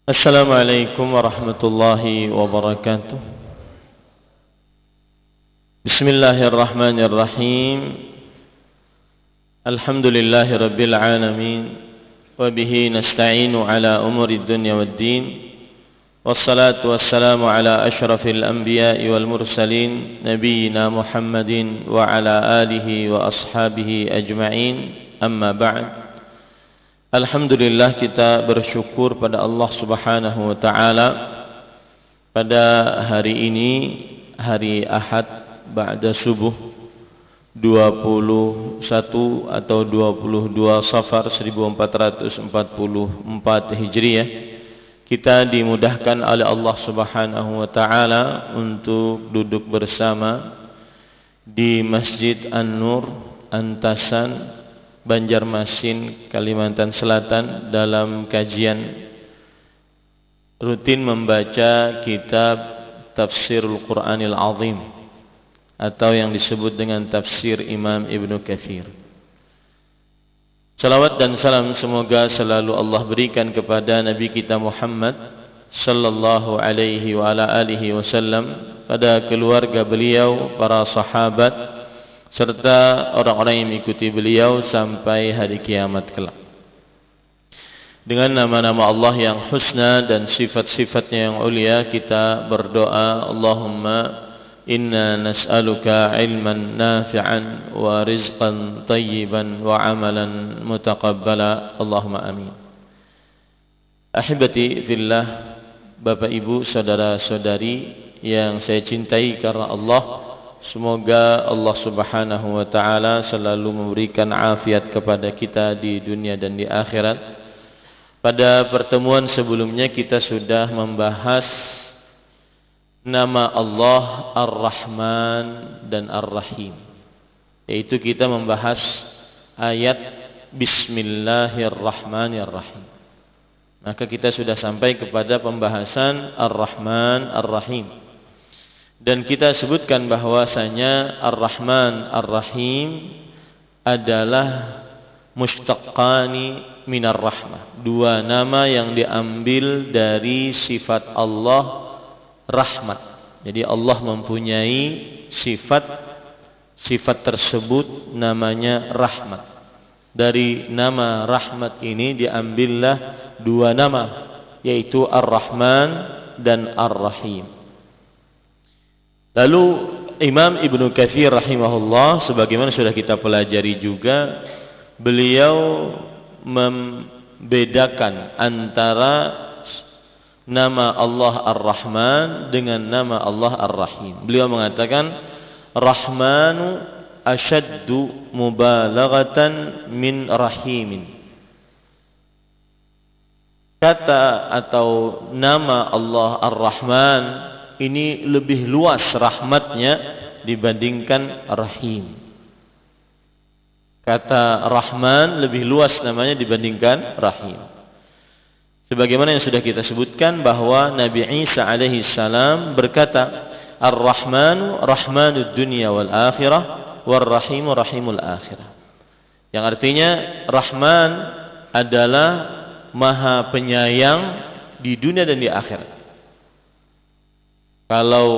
Assalamualaikum warahmatullahi wabarakatuh. Bismillahirrahmanirrahim. Alhamdulillahi rabbil alamin. Wa bihi nasta'inu ala umuri dunya waddin. Wassalatu wassalamu ala ashrafil anbiya'i wal mursalin, nabiyyina Muhammadin wa ala alihi wa ashabihi ajma'in. Amma ba'd. Alhamdulillah, kita bersyukur pada Allah Subhanahu wa taala pada hari ini, hari Ahad ba'da subuh 21 atau 22 Safar 1444 Hijriah, kita dimudahkan oleh Allah Subhanahu wa taala untuk duduk bersama di Masjid An-Nur, Antasan, Banjarmasin, Kalimantan Selatan, dalam kajian rutin membaca kitab Tafsirul Quranil Azim atau yang disebut dengan Tafsir Imam Ibnu Katsir. Salawat dan salam semoga selalu Allah berikan kepada Nabi kita Muhammad sallallahu alaihi wa ala alihi wasallam, pada keluarga beliau, para sahabat, serta orang-orang yang mengikuti beliau sampai hari kiamat kelak. Dengan nama-nama Allah yang husna dan sifat-sifatnya yang ulia, kita berdoa, Allahumma inna nas'aluka ilman nafi'an wa rizqan tayyiban wa amalan mutaqabbala. Allahumma amin. Ahibati fillah, Bapak Ibu, saudara-saudari yang saya cintai karena Allah, semoga Allah Subhanahu wa taala selalu memberikan afiat kepada kita di dunia dan di akhirat. Pada pertemuan sebelumnya kita sudah membahas nama Allah Ar-Rahman dan Ar-Rahim, yaitu kita membahas ayat Bismillahirrahmanirrahim. Maka kita sudah sampai kepada pembahasan Ar-Rahman Ar-Rahim. Dan kita sebutkan bahwasanya Ar-Rahman Ar-Rahim adalah mustaqqani minar rahmah, dua nama yang diambil dari sifat Allah rahmat. Jadi Allah mempunyai sifat tersebut namanya rahmat. Dari nama rahmat ini diambillah dua nama, yaitu Ar-Rahman dan Ar-Rahim. Lalu Imam Ibnu Katsir rahimahullah, sebagaimana sudah kita pelajari juga, beliau membedakan antara nama Allah Ar-Rahman dengan nama Allah Ar-Rahim. Beliau mengatakan Rahmanu ashaddu mubalaghatan min rahimin. Kata atau nama Allah Ar-Rahman ini lebih luas rahmatnya dibandingkan Rahim. Kata Rahman lebih luas namanya dibandingkan Rahim. Sebagaimana yang sudah kita sebutkan bahwa Nabi Isa alaihi salam berkata, Ar-Rahmanu rahmanud dunya wal akhirah, war-Rahimu rahimul akhirah. Yang artinya Rahman adalah Maha Penyayang di dunia dan di akhirat. Kalau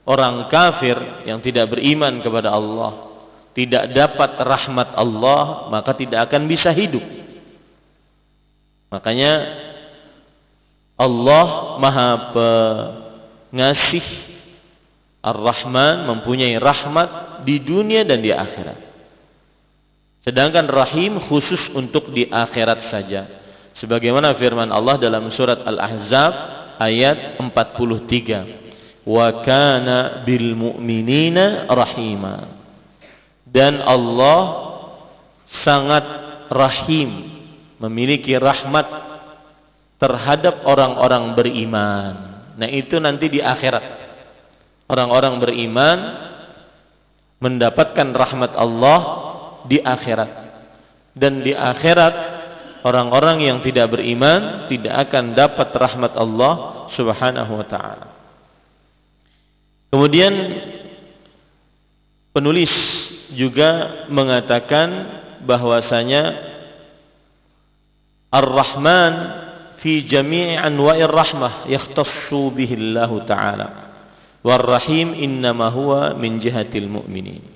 orang kafir yang tidak beriman kepada Allah tidak dapat rahmat Allah, maka tidak akan bisa hidup. Makanya Allah Maha Pengasih, Ar-Rahman, mempunyai rahmat di dunia dan di akhirat. Sedangkan Rahim khusus untuk di akhirat saja. Sebagaimana firman Allah dalam surat Al-Ahzab ayat 43, wa kana bil mu'minina rahima. Dan Allah sangat rahim, memiliki rahmat terhadap orang-orang beriman. Nah, itu nanti di akhirat. Orang-orang beriman mendapatkan rahmat Allah di akhirat. Dan di akhirat orang-orang yang tidak beriman tidak akan dapat rahmat Allah Subhanahu wa taala. Kemudian penulis juga mengatakan bahwasanya Ar-Rahman fi jami'i anwa'ir rahmah yakhtassu bihi Allah Ta'ala. War-Rahim innama huwa min jihatil mu'minin.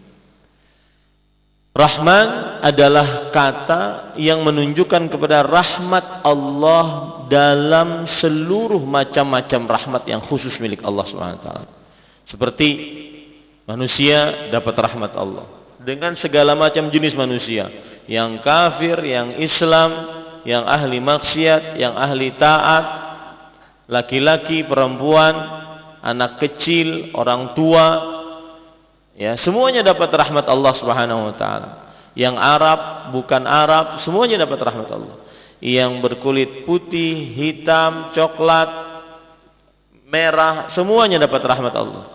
Rahman adalah kata yang menunjukkan kepada rahmat Allah dalam seluruh macam-macam rahmat yang khusus milik Allah Subhanahu wa taala. Seperti manusia dapat rahmat Allah dengan segala macam jenis manusia, yang kafir, yang Islam, yang ahli maksiat, yang ahli taat, laki-laki, perempuan, anak kecil, orang tua, ya, semuanya dapat rahmat Allah Subhanahu wa taala. Yang Arab, bukan Arab, semuanya dapat rahmat Allah. Yang berkulit putih, hitam, coklat, merah, semuanya dapat rahmat Allah.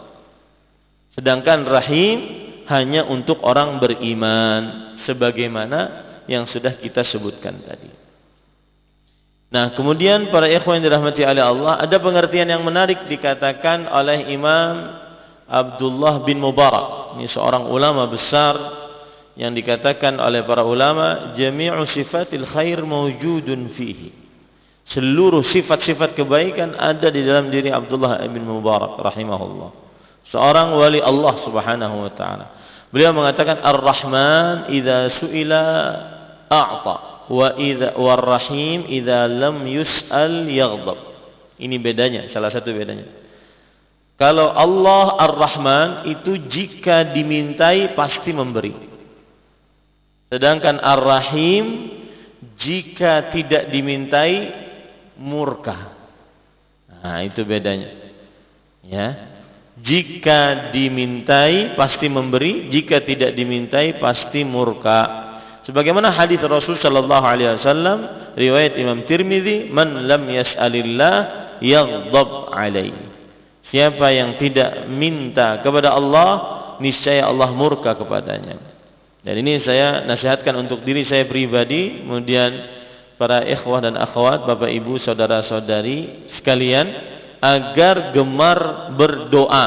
Sedangkan Rahim hanya untuk orang beriman, sebagaimana yang sudah kita sebutkan tadi. Nah, kemudian para ikhwan yang dirahmati oleh Allah, ada pengertian yang menarik dikatakan oleh Imam Abdullah bin Mubarak. Ini seorang ulama besar yang dikatakan oleh para ulama, jami'u sifatil khair mawjudun fihi. Seluruh sifat-sifat kebaikan ada di dalam diri Abdullah bin Mubarak rahimahullah. Seorang wali Allah Subhanahu wa taala. Beliau mengatakan Ar-Rahman idza su'ila a'ta wa idza war-Rahim idza lam yus'al yaghdab. Ini bedanya, salah satu bedanya. Kalau Allah Ar-Rahman itu jika dimintai pasti memberi. Sedangkan Ar-Rahim jika tidak dimintai murka. Nah, itu bedanya. Ya. Jika dimintai pasti memberi, jika tidak dimintai pasti murka. Sebagaimana hadis Rasul sallallahu alaihi wasallam riwayat Imam Tirmizi, "Man lam yas'alillah yaghdab alaihi." Siapa yang tidak minta kepada Allah, niscaya Allah murka kepadanya. Dan ini saya nasihatkan untuk diri saya pribadi, kemudian para ikhwah dan akhwat, bapak ibu, saudara-saudari sekalian, agar gemar berdoa.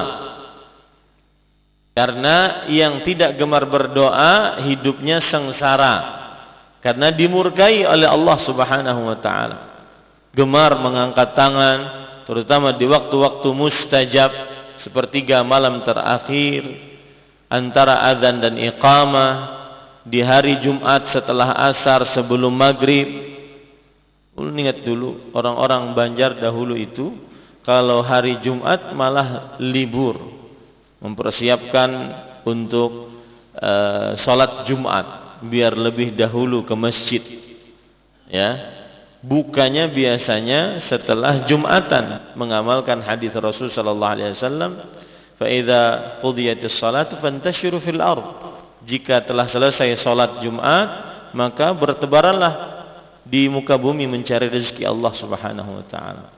Karena yang tidak gemar berdoa hidupnya sengsara, karena dimurkai oleh Allah Subhanahu wa taala. Gemar mengangkat tangan, terutama di waktu-waktu mustajab, sepertiga malam terakhir, antara azan dan iqamah, di hari Jumat setelah asar sebelum maghrib. Ingat dulu orang-orang Banjar dahulu itu kalau hari Jumat malah libur, mempersiapkan untuk sholat Jumat biar lebih dahulu ke masjid. Ya, bukanya biasanya setelah Jumatan, mengamalkan hadis Rasul sallallahu alaihi wasallam, فَإِذَا قُضِيَتِ الصَّلَاةُ فَانْتَشِرُوا فِي الْأَرْضِ. Jika telah selesai sholat Jumat, maka bertebaranlah di muka bumi mencari rezeki Allah Subhanahu wa taala.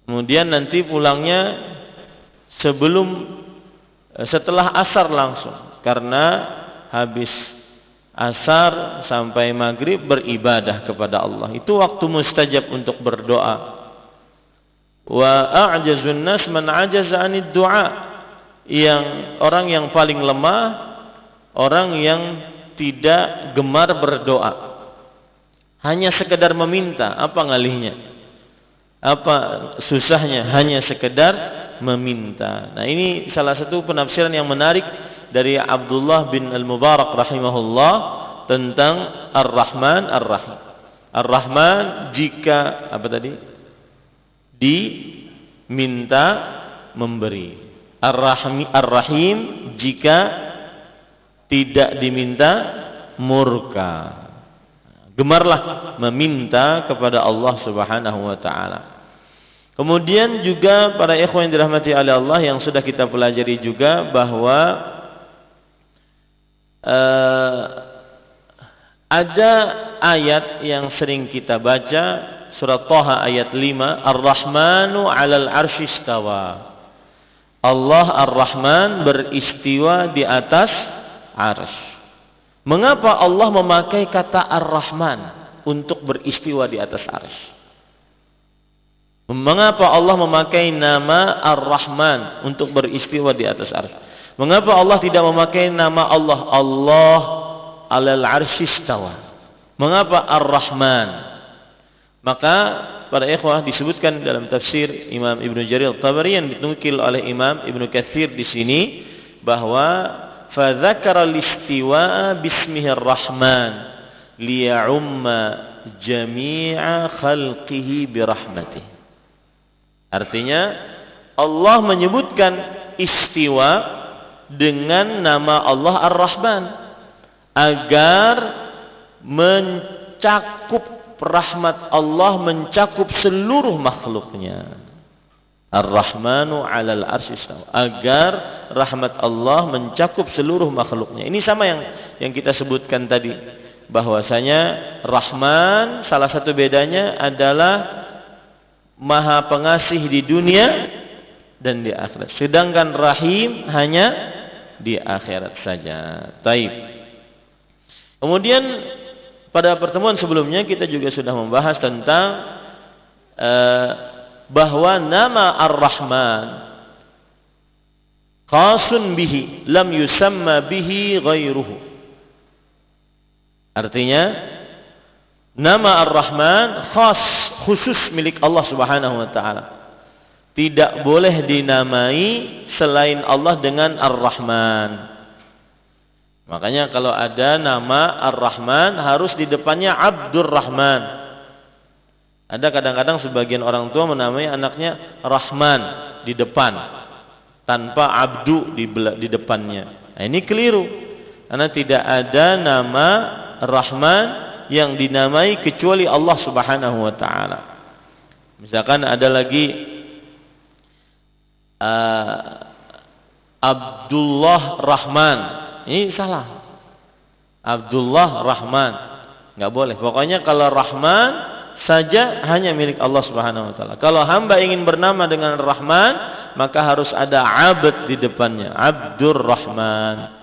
Kemudian nanti pulangnya setelah asar langsung, karena habis asar sampai maghrib beribadah kepada Allah. Itu waktu mustajab untuk berdoa. Wa a'jazun nas man 'ajaza 'anid du'a. Yang orang yang paling lemah, orang yang tidak gemar berdoa. Hanya sekedar meminta, apa ngalihnya? Apa susahnya? Hanya sekedar meminta. Nah, ini salah satu penafsiran yang menarik dari Abdullah bin Al-Mubarak rahimahullah tentang Ar-Rahman Ar-Rahim. Ar-Rahman jika apa tadi? Diminta memberi. Ar-Rahim jika tidak diminta murka. Gemarlah meminta kepada Allah Subhanahu wa taala. Kemudian juga para ikhwan yang dirahmati oleh Allah, yang sudah kita pelajari juga bahwa ada ayat yang sering kita baca, surat Thaha ayat 5, Ar-Rahmanu 'alal 'arsy istawa. Allah Ar-Rahman beristiwa di atas arsy. Mengapa Allah memakai kata Ar-Rahman untuk beristiwa di atas arsy? Mengapa Allah memakai nama Ar-Rahman untuk beristiwa di atas arsy? Mengapa Allah tidak memakai nama Allah, Allah 'alal 'arsy istawa? Mengapa Ar-Rahman? Maka para ikhwah disebutkan dalam tafsir Imam Ibnu Jarir Tabari yang dinukil oleh Imam Ibnu Katsir di sini bahwa fa dzakara al-istiwa'a bismihir rahman liya'umma jami'a khalqihi birahmatihi. Artinya Allah menyebutkan istiwa dengan nama Allah Ar-Rahman agar mencakup rahmat Allah mencakup seluruh makhluknya. Ar-Rahmanu 'alal 'arsy istawa. Agar rahmat Allah mencakup seluruh makhluknya. Ini sama yang kita sebutkan tadi, bahwasanya Rahman salah satu bedanya adalah Maha Pengasih di dunia dan di akhirat. Sedangkan Rahim hanya di akhirat saja. Taib. Kemudian pada pertemuan sebelumnya kita juga sudah membahas tentang bahwa nama Ar-Rahman khasun bihi lam yusamma bihi ghairuhu. Artinya nama Ar-Rahman khusus milik Allah Subhanahu wa taala. Tidak boleh dinamai selain Allah dengan Ar-Rahman. Makanya kalau ada nama Ar-Rahman harus di depannya Abdur Rahman. Ada kadang-kadang sebagian orang tua menamai anaknya Rahman di depan tanpa Abdu di depannya. Nah, ini keliru. Karena tidak ada nama Rahman yang dinamai kecuali Allah Subhanahu wa taala. Misalkan ada lagi Abdullah Rahman. Ini salah. Abdullah Rahman. Enggak boleh. Pokoknya kalau Rahman saja hanya milik Allah Subhanahu wa taala. Kalau hamba ingin bernama dengan Rahman, maka harus ada abd di depannya. Abdur Rahman.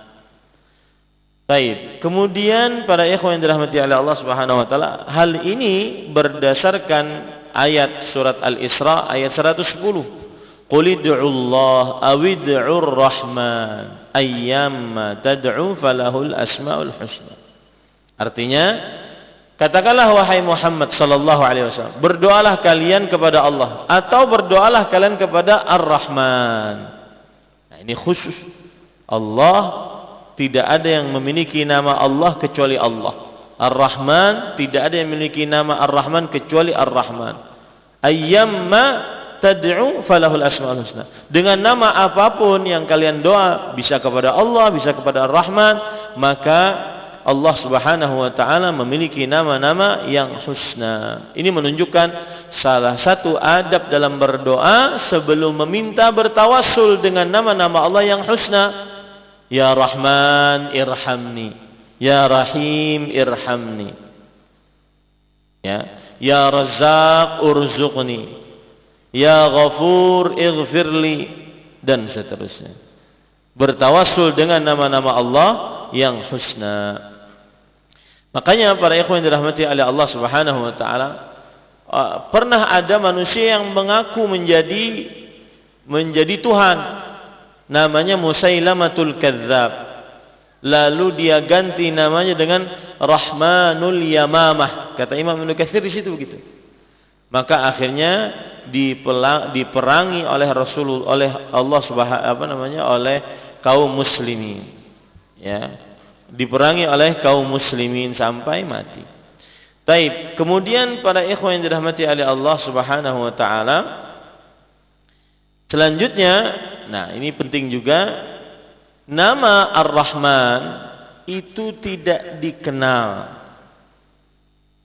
Baik. Kemudian para ikhwan yang dirahmati oleh Allah Subhanahu wa taala, hal ini berdasarkan ayat surat Al-Isra ayat 110. Qul ud'u Allah aw ud'ur Rahman ayyamma tad'u falahul asmaul husna. Artinya, katakanlah wahai Muhammad sallallahu alaihi wasallam, berdoalah kalian kepada Allah atau berdoalah kalian kepada Ar-Rahman. Nah, ini khusus. Allah tidak ada yang memiliki nama Allah kecuali Allah. Ar-Rahman tidak ada yang memiliki nama Ar-Rahman kecuali Ar-Rahman. Ayyamma tad'u falahul asmaul husna. Dengan nama apapun yang kalian doa, bisa kepada Allah, bisa kepada Ar-Rahman, maka Allah Subhanahu wa taala memiliki nama-nama yang husna. Ini menunjukkan salah satu adab dalam berdoa sebelum meminta bertawassul dengan nama-nama Allah yang husna. Ya Rahman irhamni, Ya Rahim irhamni. Ya Razzaq urzuqni, Ya Ghafur ighfirli, dan seterusnya. Bertawassul dengan nama-nama Allah yang husna. Makanya para ikhwan yang dirahmati oleh Allah Subhanahu wa taala, pernah ada manusia yang mengaku menjadi Tuhan. Namanya Musailamatul Kadzdzab. Lalu dia ganti namanya dengan Rahmanul Yamamah. Kata Imam Ibnu Katsir di situ begitu. Maka akhirnya diperangi oleh oleh Allah oleh kaum muslimin. Ya. Diperangi oleh kaum muslimin sampai mati. Taib. Kemudian para ikhwan yang dirahmati oleh Allah Subhanahu wa taala, selanjutnya, nah ini penting juga, nama Ar-Rahman itu tidak dikenal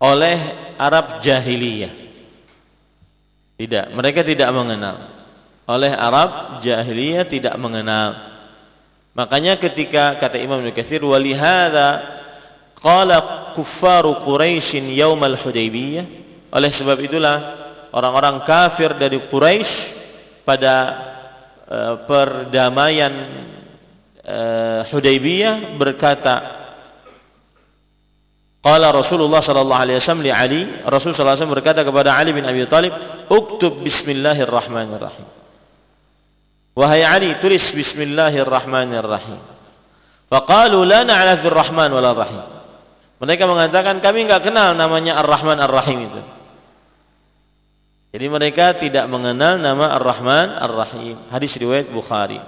oleh Arab jahiliyah. Tidak, mereka tidak mengenal. Oleh Arab jahiliyah tidak mengenal. Makanya ketika kata Imam Ibnu Katsir, walihada qala kuffaru Quraisy yaumal Hudaybiyah, oleh sebab itulah orang-orang kafir dari Quraisy pada perdamaian Hudaybiyah berkata, qala Rasulullah sallallahu alaihi wasallam li Ali, Rasul sallallahu alaihi wasallam berkata kepada Ali bin Abi Thalib, uktub bismillahirrahmanirrahim. Wahai Ali, tulis bismillahirrahmanirrahim. Faqalu la na'rifur rahman wala rahim. Mereka mengatakan kami enggak kenal namanya Ar-Rahman Ar-Rahim itu. Jadi mereka tidak mengenal nama Ar-Rahman Ar-Rahim. Hadis riwayat Bukhari.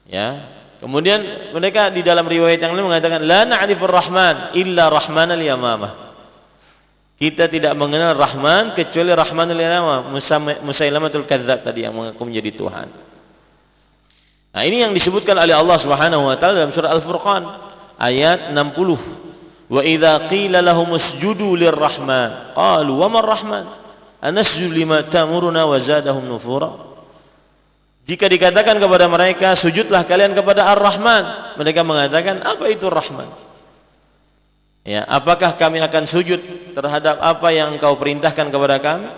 Ya. Kemudian mereka di dalam riwayat yang lain mengatakan la na'rifur Rahman illa Rahmanal Yamamah. Kita tidak mengenal Rahman kecuali Rahmanul Yamamah, Musailamatul Kadzdzab tadi yang mengaku menjadi Tuhan. Nah, ini yang disebutkan oleh Allah Subhanahu wa taala dalam surah Al-Furqan ayat 60. Wa idza qila lahum usjudu lirrahman qalu wa man rahman anasjudu lima ta'muruna wa zadahum nufura. Jika dikatakan kepada mereka sujudlah kalian kepada Ar-Rahman, mereka mengatakan apa itu Rahman? Ya, apakah kami akan sujud terhadap apa yang engkau perintahkan kepada kami?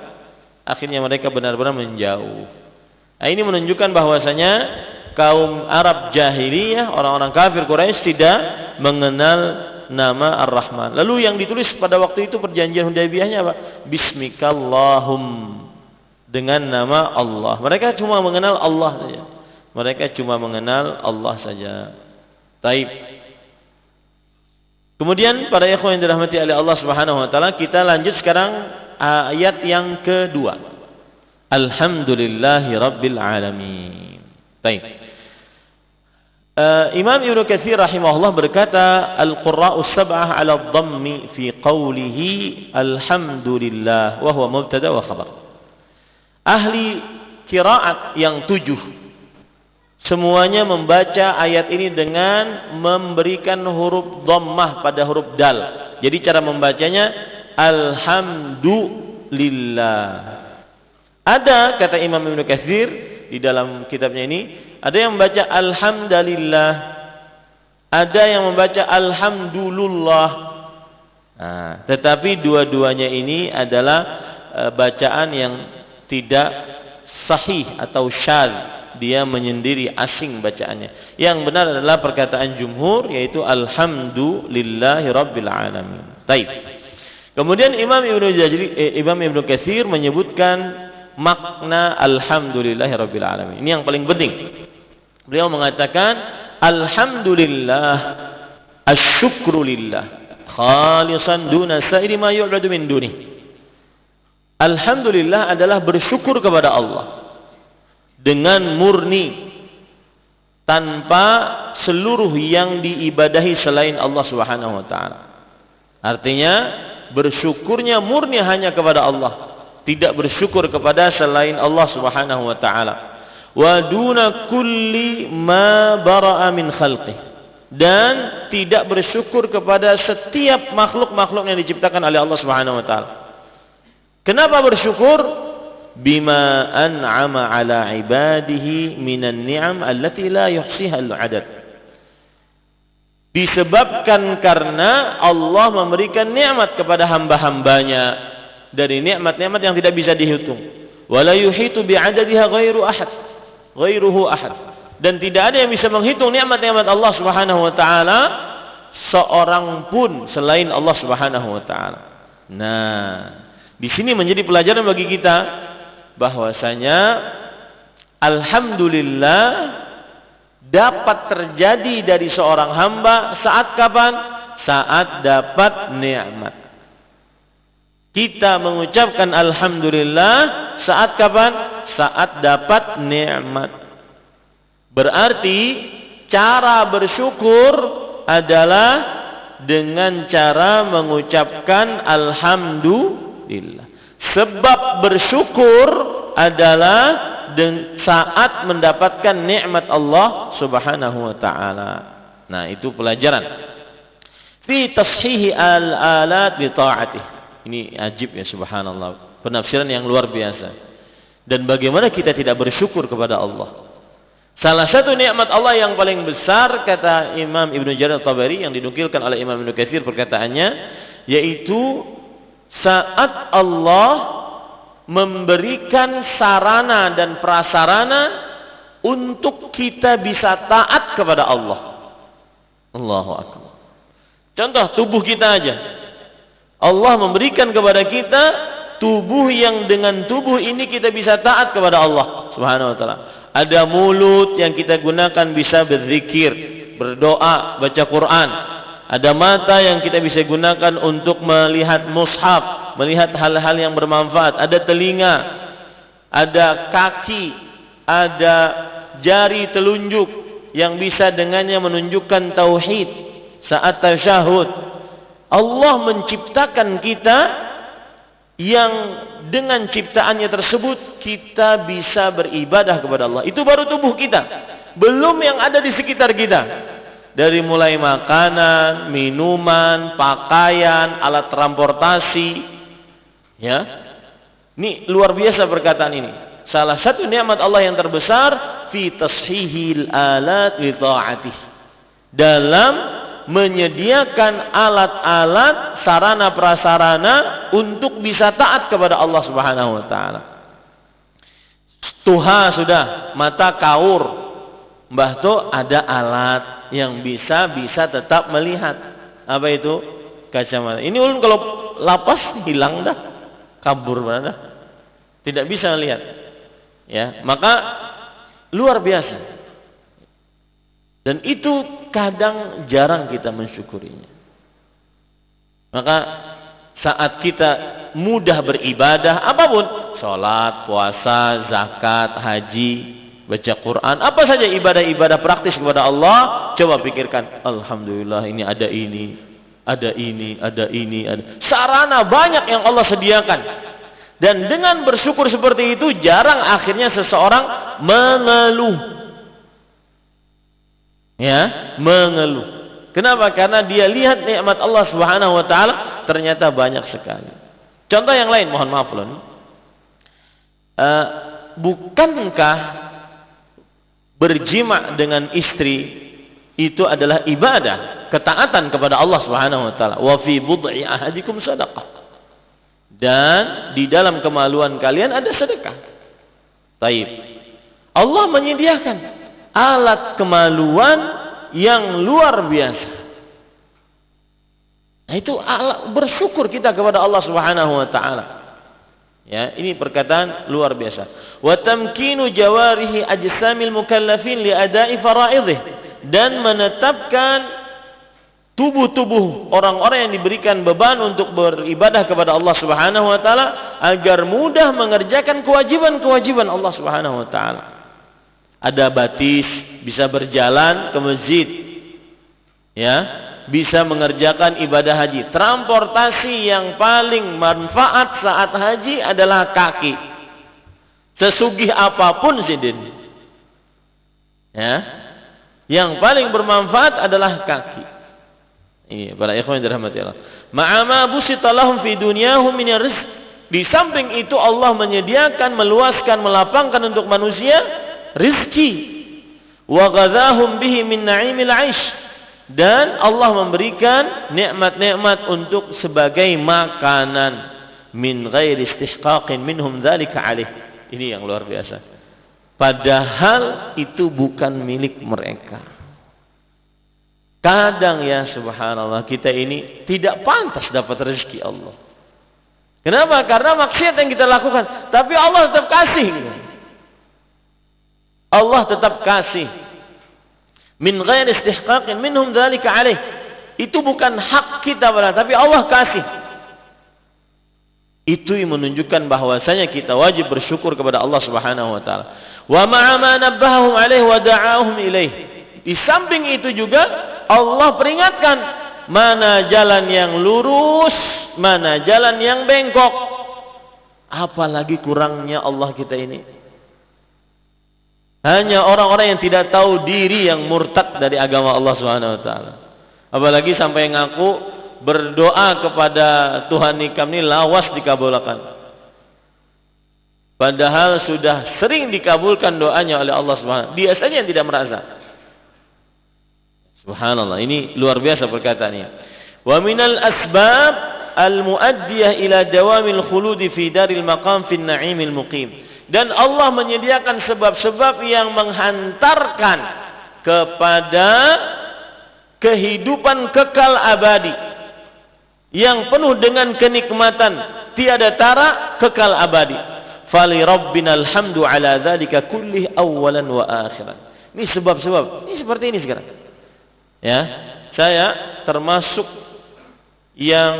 Akhirnya mereka benar-benar menjauh. Nah, ini menunjukkan bahwasanya kaum Arab jahiliyah, orang-orang kafir Quraisy tidak mengenal nama Ar-Rahman. Lalu yang ditulis pada waktu itu perjanjian Hudaybiyahnya apa? Bismikallahum, dengan nama Allah. Mereka cuma mengenal Allah saja. Mereka cuma mengenal Allah saja. Taib. Kemudian para ikhwan yang dirahmati oleh Allah Subhanahu wa taala, kita lanjut sekarang ayat yang kedua. Alhamdulillahi rabbil alamin. Baik. Imam Ibnu Katsir rahimahullah berkata, al-qurra'us sab'ah 'ala ad-dhammi fi qawlihi alhamdulillah wa huwa mubtada wa khabar. Ahli qiraat yang 7 semuanya membaca ayat ini dengan memberikan huruf dhammah pada huruf dal. Jadi cara membacanya alhamdulillah. Ada kata Imam Ibnu Katsir di dalam kitabnya ini, ada yang membaca alhamdulillah, ada yang membaca alhamdulillah. Nah, tetapi dua-duanya ini adalah bacaan yang tidak sahih atau syadz, dia menyendiri, asing bacaannya. Yang benar adalah perkataan jumhur, yaitu alhamdulillahi rabbil alamin. Baik. Kemudian Imam Ibnu Katsir menyebutkan makna alhamdulillahi rabbil alamin. Ini yang paling penting. Beliau mengatakan alhamdulillah asyukru lillah khalisan duna sa'iri ma yu'badu min dunih. Alhamdulillah adalah bersyukur kepada Allah dengan murni, tanpa seluruh yang diibadahi selain Allah Subhanahu wa taala. Artinya bersyukurnya murni hanya kepada Allah, tidak bersyukur kepada selain Allah Subhanahu wa taala. Wa duna kulli ma bara'a min khalqih, dan tidak bersyukur kepada setiap makhluk-makhluk yang diciptakan oleh Allah Subhanahu wa taala. Kenapa bersyukur? Bima an'ama ala ibadihi minan ni'am allati la yuhsiha al-'adad. Disebabkan karena Allah memberikan nikmat kepada hamba-hambanya dari nikmat-nikmat yang tidak bisa dihitung. Wala yuhitu bi'adadiha ghairuhu ahad. Dan tidak ada yang bisa menghitung nikmat-nikmat Allah Subhanahu wa taala seorang pun selain Allah Subhanahu wa taala. Nah, di sini menjadi pelajaran bagi kita bahwasanya alhamdulillah dapat terjadi dari seorang hamba saat kapan? Saat dapat nikmat. Kita mengucapkan alhamdulillah saat kapan? Saat dapat nikmat. Berarti cara bersyukur adalah dengan cara mengucapkan alhamdulillah. Sebab bersyukur adalah saat mendapatkan nikmat Allah Subhanahu wa taala. Nah, itu pelajaran fi tashihi al-alat bi ta'atih. Ini ajib ya, subhanallah. Penafsiran yang luar biasa. Dan bagaimana kita tidak bersyukur kepada Allah? Salah satu nikmat Allah yang paling besar, kata Imam Ibnu Jarir At-Tabari yang dinukilkan oleh Imam Ibnu Katsir perkataannya, yaitu saat Allah memberikan sarana dan prasarana untuk kita bisa taat kepada Allah. Allahu akbar. Contoh tubuh kita aja. Allah memberikan kepada kita tubuh yang dengan tubuh ini kita bisa taat kepada Allah Subhanahu wa taala. Ada mulut yang kita gunakan bisa berzikir, berdoa, baca Quran. Ada mata yang kita bisa gunakan untuk melihat mushaf, melihat hal-hal yang bermanfaat. Ada telinga, ada kaki, ada jari telunjuk yang bisa dengannya menunjukkan tauhid saat tasyahud. Allah menciptakan kita yang dengan ciptaannya tersebut kita bisa beribadah kepada Allah. Itu baru tubuh kita, belum yang ada di sekitar kita. Dari mulai makanan, minuman, pakaian, alat transportasi, ya. Ini luar biasa perkataan ini. Salah satu nikmat Allah yang terbesar fi tashihil alat li ta'atih. Dalam menyediakan alat-alat, sarana prasarana untuk bisa taat kepada Allah Subhanahu wa taala. Tuha sudah, mata kaur. Mbah Tu ada alat yang bisa tetap melihat. Apa itu? Kacamata. Ini ulun kalau lapas hilang dah, kabur mana dah. Tidak bisa melihat. Ya, maka luar biasa. Dan itu kadang jarang kita mensyukurinya. Maka saat kita mudah beribadah apapun, salat, puasa, zakat, haji, baca Quran, apa saja ibadah-ibadah praktis kepada Allah, coba pikirkan, alhamdulillah ini ada ini, ada ini, ada ini, ada sarana banyak yang Allah sediakan. Dan dengan bersyukur seperti itu, jarang akhirnya seseorang mengeluh. Ya, mengeluh. Kenapa? Karena dia lihat nikmat Allah Subhanahu wa taala ternyata banyak sekali. Contoh yang lain, mohon maaf loh. Bukankah berjima dengan istri itu adalah ibadah, ketaatan kepada Allah Subhanahu wa taala? Wa fi bud'i ahadikum sadaqah. Dan di dalam kemaluan kalian ada sedekah. Taib. Allah menyediakan alat kemaluan yang luar biasa. Nah, itu bersyukur kita kepada Allah Subhanahu wa taala. Ya, ini perkataan luar biasa. Wa tamkinu jawarihi ajsamil mukallafin li ada'i fara'idih, dan menetapkan tubuh-tubuh orang-orang yang diberikan beban untuk beribadah kepada Allah Subhanahu wa taala agar mudah mengerjakan kewajiban-kewajiban Allah Subhanahu wa taala. Ada batis, bisa berjalan ke masjid. Ya, bisa mengerjakan ibadah haji. Transportasi yang paling manfaat saat haji adalah kaki. Sesugih apapun sidin. Ya. Yang paling bermanfaat adalah kaki. Iya, para ikhwan yang dirahmati Allah. Ma'ama busita lahum fi dunyahum min rizq. Di samping itu Allah menyediakan, meluaskan, melapangkan untuk manusia rizki. Wa ghadahum bihi min na'imil 'aish. Dan Allah memberikan nikmat-nikmat untuk sebagai makanan min ghairi istihqaqin minhum dzalika 'alaih. Ini yang luar biasa. Padahal itu bukan milik mereka. Kadang ya subhanallah, kita ini tidak pantas dapat rezeki Allah. Kenapa? Karena maksiat yang kita lakukan. Tapi Allah tetap kasih. Allah tetap kasih. Min ghairi istihqaqin minhum dzalika 'alaih. Itu bukan hak kita, tapi Allah kasih. Itu yang menunjukkan bahwasanya kita wajib bersyukur kepada Allah Subhanahu wa taala. Wa ma'a ma nabbahahum 'alaihi wa da'ahum ilaih. Di samping itu juga Allah peringatkan mana jalan yang lurus, mana jalan yang bengkok. Apalagi kurangnya Allah kita ini. Hanya orang-orang yang tidak tahu diri yang murtad dari agama Allah Subhanahu wa taala. Apalagi sampai ngaku berdoa kepada Tuhan kami lawas dikabulkan. Padahal sudah sering dikabulkan doanya oleh Allah Subhanahu. Biasanya tidak merasa. Subhanallah, ini luar biasa perkataannya. Wa minal asbab al-muaddiyah ila dawamil khuludi fi daril maqam fi an-na'imil muqim. Dan Allah menyediakan sebab-sebab yang menghantarkan kepada kehidupan kekal abadi yang penuh dengan kenikmatan tiada tara, kekal abadi. Fali rabbinal hamdu ala dzalika kullih awwalan wa akhiran. Ini sebab-sebab. Ini seperti ini sekarang. Ya, saya termasuk yang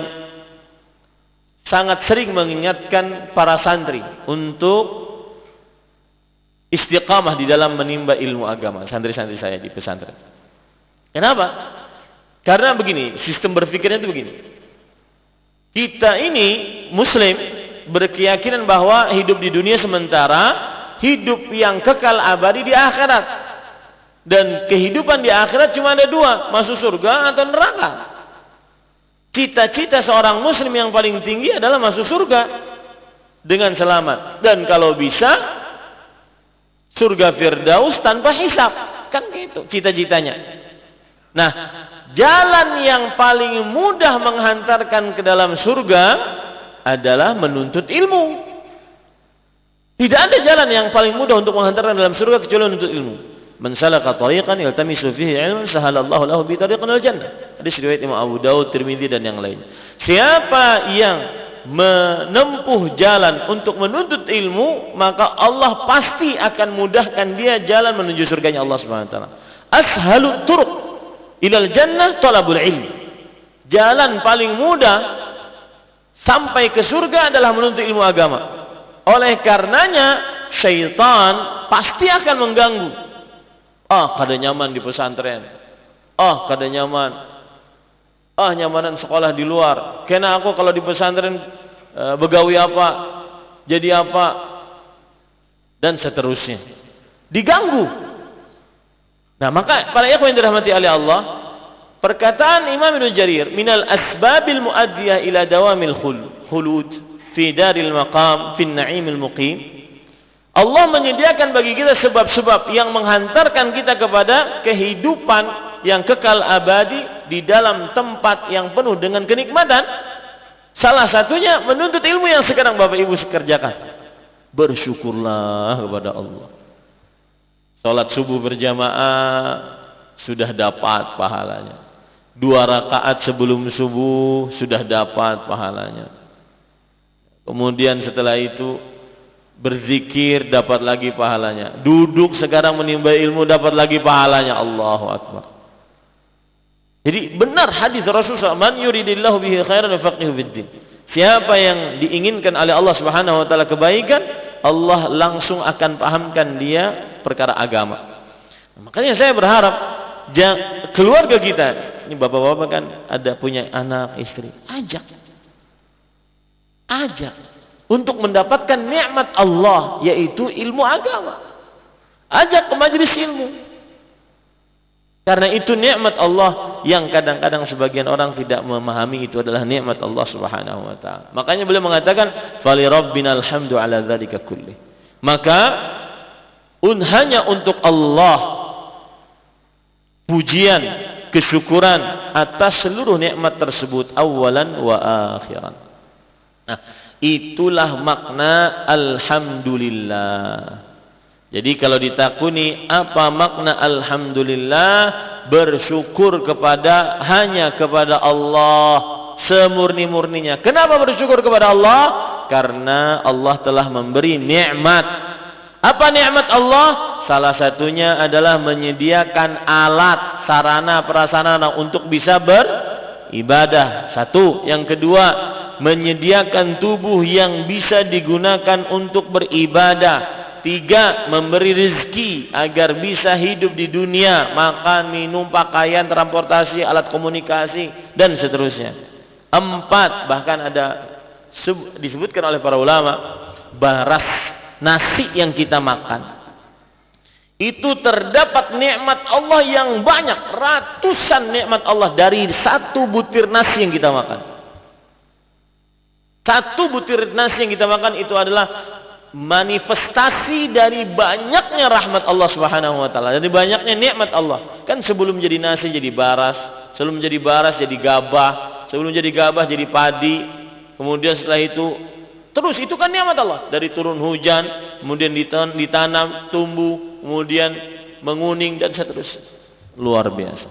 sangat sering mengingatkan para santri untuk istiqamah di dalam menimba ilmu agama, santri-santri saya di pesantren. Kenapa? Karena begini, sistem berpikirnya itu begini. Kita ini muslim berkeyakinan bahwa hidup di dunia sementara, hidup yang kekal abadi di akhirat. Dan kehidupan di akhirat cuma ada dua, masuk surga atau neraka. Cita-cita seorang muslim yang paling tinggi adalah masuk surga dengan selamat. Dan kalau bisa, surga Firdaus tanpa hisab. Kan gitu cita-citanya. Nah, jalan yang paling mudah menghantarkan ke dalam surga adalah menuntut ilmu. Tidak ada jalan yang paling mudah untuk menghantarkan dalam surga kecuali menuntut ilmu. Man salaka tariqan yaltamisu fihi ilman sahalallahu lahu bi tariqan al jannah. Hadis riwayat Imam Abu Daud, Tirmidzi dan yang lain. Siapa yang menempuh jalan untuk menuntut ilmu, maka Allah pasti akan mudahkan dia jalan menuju surganya Allah Subhanahu wa taala. Ashalut turuq ilal jannah talabul ilm. Jalan paling mudah sampai ke surga adalah menuntut ilmu agama. Oleh karenanya syaitan pasti akan mengganggu. Kada nyaman di pesantren. Kada nyaman. Nyamanan sekolah di luar. Kena aku kalau di pesantren begawi apa? Jadi apa? Dan seterusnya. Diganggu. Nah, maka para ikhwan yang dirahmati oleh Allah, perkataan Imam Ibnu Jarir, minal asbabil muaddiyah ila dawamil khulud fi daril maqam fi na'imil muqim. Allah menyediakan bagi kita sebab-sebab yang menghantarkan kita kepada kehidupan yang kekal abadi di dalam tempat yang penuh dengan kenikmatan. Salah satunya menuntut ilmu yang sekarang Bapak Ibu kerjakan. Bersyukurlah kepada Allah. Salat subuh berjamaah sudah dapat pahalanya. 2 rakaat sebelum subuh sudah dapat pahalanya. Kemudian setelah itu berzikir dapat lagi pahalanya. Duduk sekarang menimba ilmu dapat lagi pahalanya. Allahu Akbar. Jadi benar hadis Rasulullah, man yuridillahu bihi khairan yufaqihu fiddin. Siapa yang diinginkan oleh Allah Subhanahu wa taala kebaikan, Allah langsung akan pahamkan dia perkara agama. Makanya saya berharap keluarga kita, ini bapak-bapak kan ada punya anak, istri, ajak untuk mendapatkan nikmat Allah, yaitu ilmu agama. Ajak ke majelis ilmu. Karena itu nikmat Allah yang kadang-kadang sebagian orang tidak memahami itu adalah nikmat Allah Subhanahu wa taala. Makanya beliau mengatakan, "Fali rabbinal hamdu ala dzalika kulli." Maka hanya untuk Allah pujian, kesyukuran atas seluruh nikmat tersebut awalan wa akhiran. Nah, itulah makna alhamdulillah. Jadi kalau ditakuni apa makna alhamdulillah, bersyukur hanya kepada Allah semurni-murninya. Kenapa bersyukur kepada Allah? Karena Allah telah memberi nikmat. Apa nikmat Allah? Salah satunya adalah menyediakan alat, sarana, prasarana untuk bisa beribadah. Satu. Yang kedua, menyediakan tubuh yang bisa digunakan untuk beribadah. 3, memberi rezeki agar bisa hidup di dunia, makan, minum, pakaian, transportasi, alat komunikasi, dan seterusnya. 4, bahkan ada disebutkan oleh para ulama, baras nasi yang kita makan. Itu terdapat nikmat Allah yang banyak, ratusan nikmat Allah dari 1 butir nasi yang kita makan. 1 butir nasi yang kita makan itu adalah manifestasi dari banyaknya rahmat Allah Subhanahu wa taala, dari banyaknya nikmat Allah. Kan sebelum jadi nasi jadi baras, sebelum jadi baras jadi gabah, sebelum jadi gabah jadi padi, kemudian setelah itu terus itu kan nikmat Allah. Dari turun hujan, kemudian ditanam, tumbuh, kemudian menguning dan seterusnya. Luar biasa.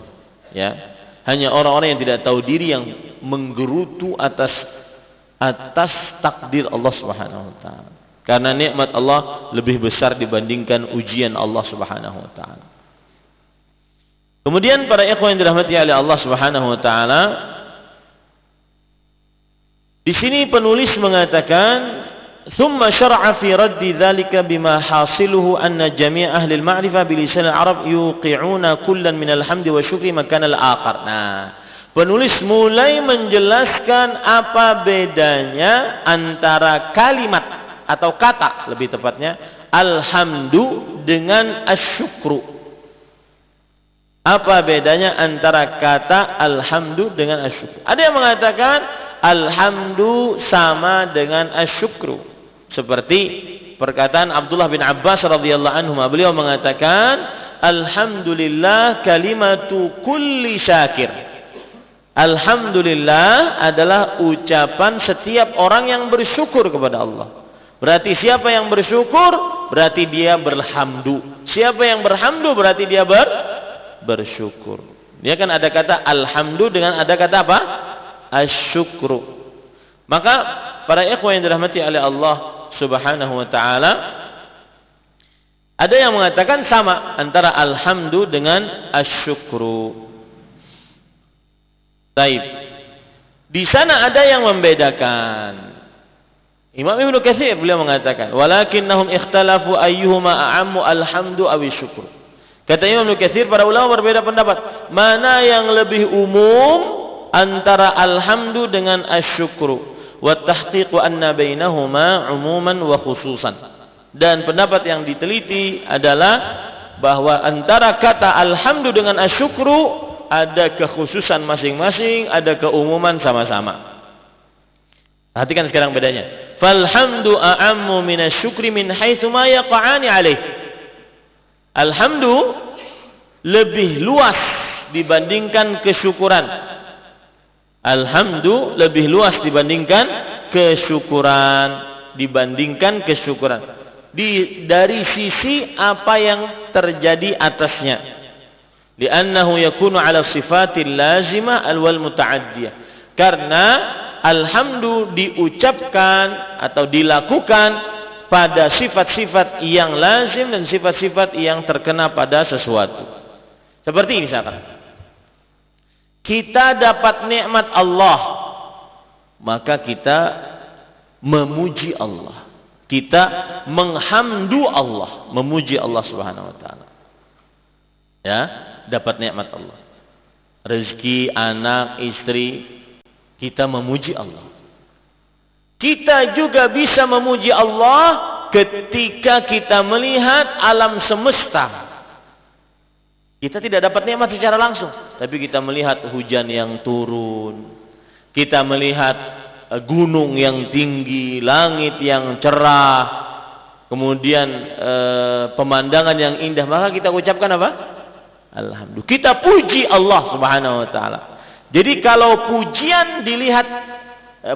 Ya. Hanya orang-orang yang tidak tahu diri yang menggerutu atas takdir Allah Subhanahu wa taala. Karena nikmat Allah lebih besar dibandingkan ujian Allah Subhanahu wa taala. Kemudian para ikhwan yang dirahmati oleh Allah Subhanahu wa taala, di sini penulis mengatakan ثم شرع في رد ذلك بما حاصله أن جميع أهل المعرفة بلسان العرب يوقعون كلا من الحمد والشكر مكان الآخر. Nah, penulis mulai menjelaskan apa bedanya antara kalimat atau kata lebih tepatnya alhamdu dengan asyukru. Apa bedanya antara kata alhamdu dengan asyukru? Ada yang mengatakan alhamdu sama dengan asyukru. Seperti perkataan Abdullah bin Abbas radhiyallahu anhu, beliau mengatakan alhamdulillah kalimatu kulli syakir. Alhamdulillah adalah ucapan setiap orang yang bersyukur kepada Allah. Berarti siapa yang bersyukur berarti dia berhamdu. Siapa yang berhamdu berarti dia bersyukur. Dia kan ada kata alhamdu dengan ada kata apa? Asyukru. Maka para ikhwan yang dirahmati oleh Allah Subhanahu wa taala, ada yang mengatakan sama antara alhamdu dengan asyukru. Baik. Di sana ada yang membedakan. Imam Ibnu Katsir beliau mengatakan, "Walakinnahum ikhtalafu ayyuhuma a'ammu alhamdu aw syukur." Kata Imam Ibnu Katsir, para ulama berbeda pendapat, mana yang lebih umum antara alhamdu dengan asyukru. Wa tahqiqu anna bainahuma umuman wa khususan. Dan pendapat yang diteliti adalah bahwa antara kata alhamdu dengan asyukru ada kekhususan masing-masing, ada keumuman sama-sama. Perhatikan sekarang bedanya. Falhamdu a'ammu minasyukri min haitsu ma yaqa'ani alaih. Alhamdu lebih luas dibandingkan kesyukuran. Alhamdu lebih luas dibandingkan kesyukuran, dari sisi apa yang terjadi atasnya. Li'annahu yakunu 'ala sifatil lazimah wal muta'addiyah. Karena alhamdu diucapkan atau dilakukan pada sifat-sifat yang lazim dan sifat-sifat yang terkena pada sesuatu. Seperti misalkan kita dapat nikmat Allah, maka kita memuji Allah. Kita menghamdu Allah, memuji Allah Subhanahu wa taala. Ya, dapat nikmat Allah. Rezeki, anak, istri, kita memuji Allah. Kita juga bisa memuji Allah ketika kita melihat alam semesta. Kita tidak dapat nikmat secara langsung, tapi kita melihat hujan yang turun, kita melihat gunung yang tinggi, langit yang cerah, kemudian pemandangan yang indah, maka kita ucapkan apa? Alhamdulillah. Kita puji Allah Subhanahu wa taala. Jadi kalau pujian dilihat,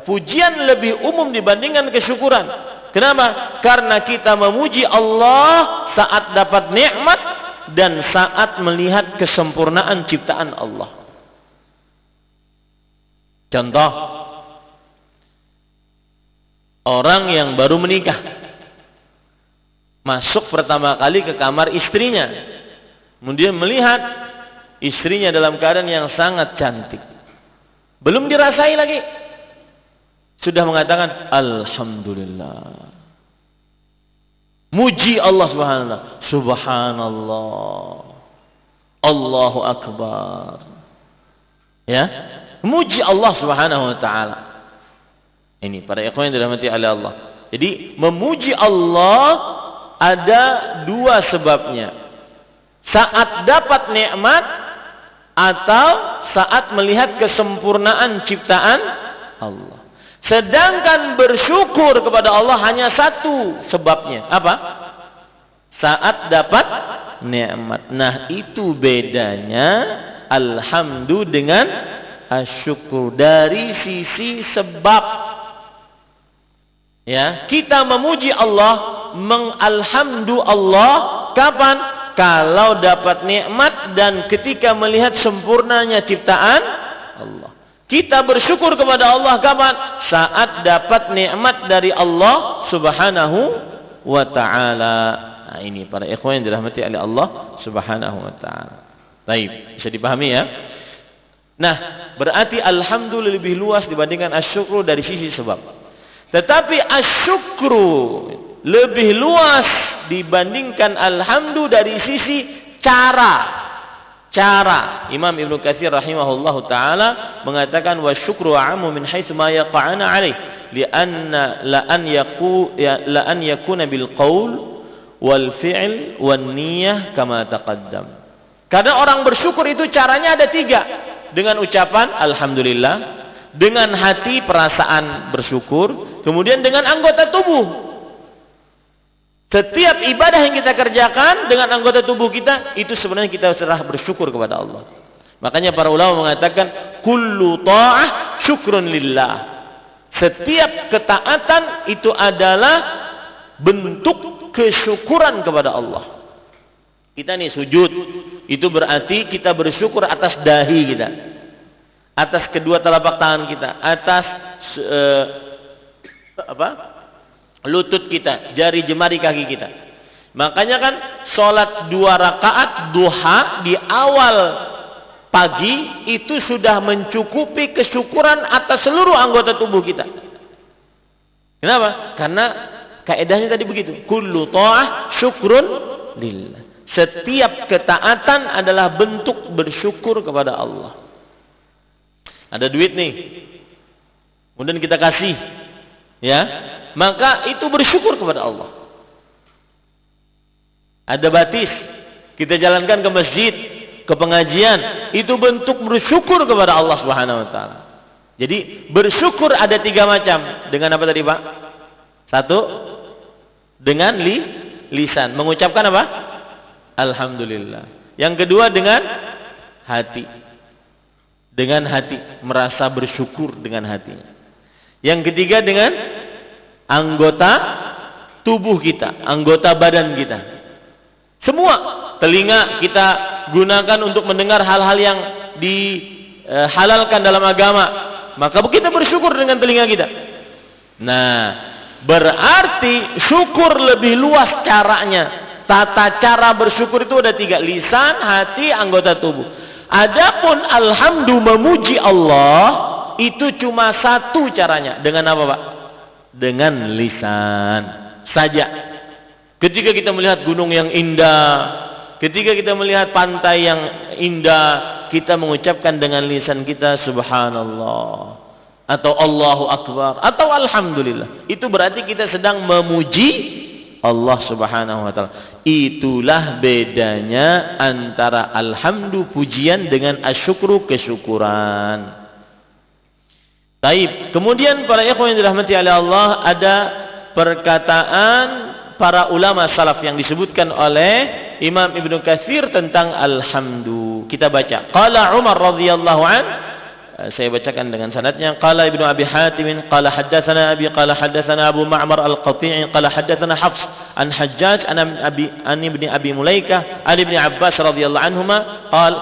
pujian lebih umum dibandingkan kesyukuran. Kenapa? Karena kita memuji Allah saat dapat nikmat dan saat melihat kesempurnaan ciptaan Allah. Contoh, orang yang baru menikah masuk pertama kali ke kamar istrinya, kemudian melihat istrinya dalam keadaan yang sangat cantik, belum dirasai lagi, sudah mengatakan alhamdulillah, muji Allah subhanallah, Allahu akbar, ya, muji Allah Subhanahu wa taala. Ini para ikhwan yang dirahmati oleh Allah. Jadi memuji Allah ada dua sebabnya. Saat dapat nikmat atau saat melihat kesempurnaan ciptaan Allah. Sedangkan bersyukur kepada Allah hanya satu sebabnya. Apa? Saat dapat nikmat. Nah, itu bedanya alhamdu dengan asyukur dari sisi sebab. Ya, kita memuji Allah, mengalhamdu Allah kapan? Kalau dapat nikmat dan ketika melihat sempurnanya ciptaan Allah. Kita bersyukur kepada Allah kapan? Saat dapat nikmat dari Allah Subhanahu wa taala. Nah, ini para ikhwan yang dirahmati oleh Allah Subhanahu wa taala. Baik, bisa dipahami ya. Nah, berarti alhamdulillah lebih luas dibandingkan asyukru dari sisi sebab. Tetapi asyukru lebih luas dibandingkan alhamdulillah dari sisi cara. Imam Ibnu Katsir rahimahullahu taala mengatakan wa syukru amu min haitsu ma yaqa'ana alaih lianna la an yakuna bil qaul wal fi'l wan niyyah kama taqaddam. Karena orang bersyukur itu caranya ada 3. Dengan ucapan alhamdulillah, dengan hati perasaan bersyukur, kemudian dengan anggota tubuh. Setiap ibadah yang kita kerjakan dengan anggota tubuh kita, itu sebenarnya kita serah bersyukur kepada Allah. Makanya para ulama mengatakan kullu ta'ah syukrun lillah. Setiap ketaatan itu adalah bentuk kesyukuran kepada Allah. Kita nih sujud, itu berarti kita bersyukur atas dahi kita, atas kedua telapak tangan kita, atas lutut kita, jari jemari kaki kita. Makanya kan sholat 2 rakaat duha di awal pagi itu sudah mencukupi kesyukuran atas seluruh anggota tubuh kita. Kenapa? Karena kaedahnya tadi begitu. Kullu ta'ah syukrun lillah. Setiap ketaatan adalah bentuk bersyukur kepada Allah. Ada duit nih, kemudian kita kasih, ya, maka itu bersyukur kepada Allah. Ada batis, kita jalankan ke masjid, ke pengajian, itu bentuk bersyukur kepada Allah Subhanahu wa taala. Jadi bersyukur ada 3 macam. Dengan apa tadi, Pak? 1, dengan lisan, mengucapkan apa? Alhamdulillah. Yang kedua dengan hati. Dengan hati, merasa bersyukur dengan hatinya. Yang ketiga dengan anggota tubuh kita, anggota badan kita. Semua. Telinga kita gunakan untuk mendengar hal-hal yang dihalalkan dalam agama. Maka kita bersyukur dengan telinga kita. Nah, berarti syukur lebih luas caranya. Tata cara bersyukur itu ada 3. Lisan, hati, anggota tubuh. Adapun alhamdulillah memuji Allah itu cuma 1 caranya. Dengan apa, Pak? Dengan lisan saja. Ketika kita melihat gunung yang indah, ketika kita melihat pantai yang indah, kita mengucapkan dengan lisan kita subhanallah atau Allahu akbar atau alhamdulillah. Itu berarti kita sedang memuji Allah Subhanahu wa taala. Itulah bedanya antara alhamdulillah pujian dengan asyukru kesyukuran. Baik, kemudian para ikhwan yang dirahmati oleh Allah, ada perkataan para ulama salaf yang disebutkan oleh Imam Ibnu Katsir tentang alhamdulillah. Kita baca. Qala Umar radhiyallahu an, saya bacakan dengan sanadnya. Qala Ibnu Abi Hatim qala haddatsana Abi qala haddatsana Abu Ma'mar Al-Qati'i qala haddatsana Hafs an Hajjaj an Ibni Abi Mulaikah an Ibni Abbas radhiyallahu anhuma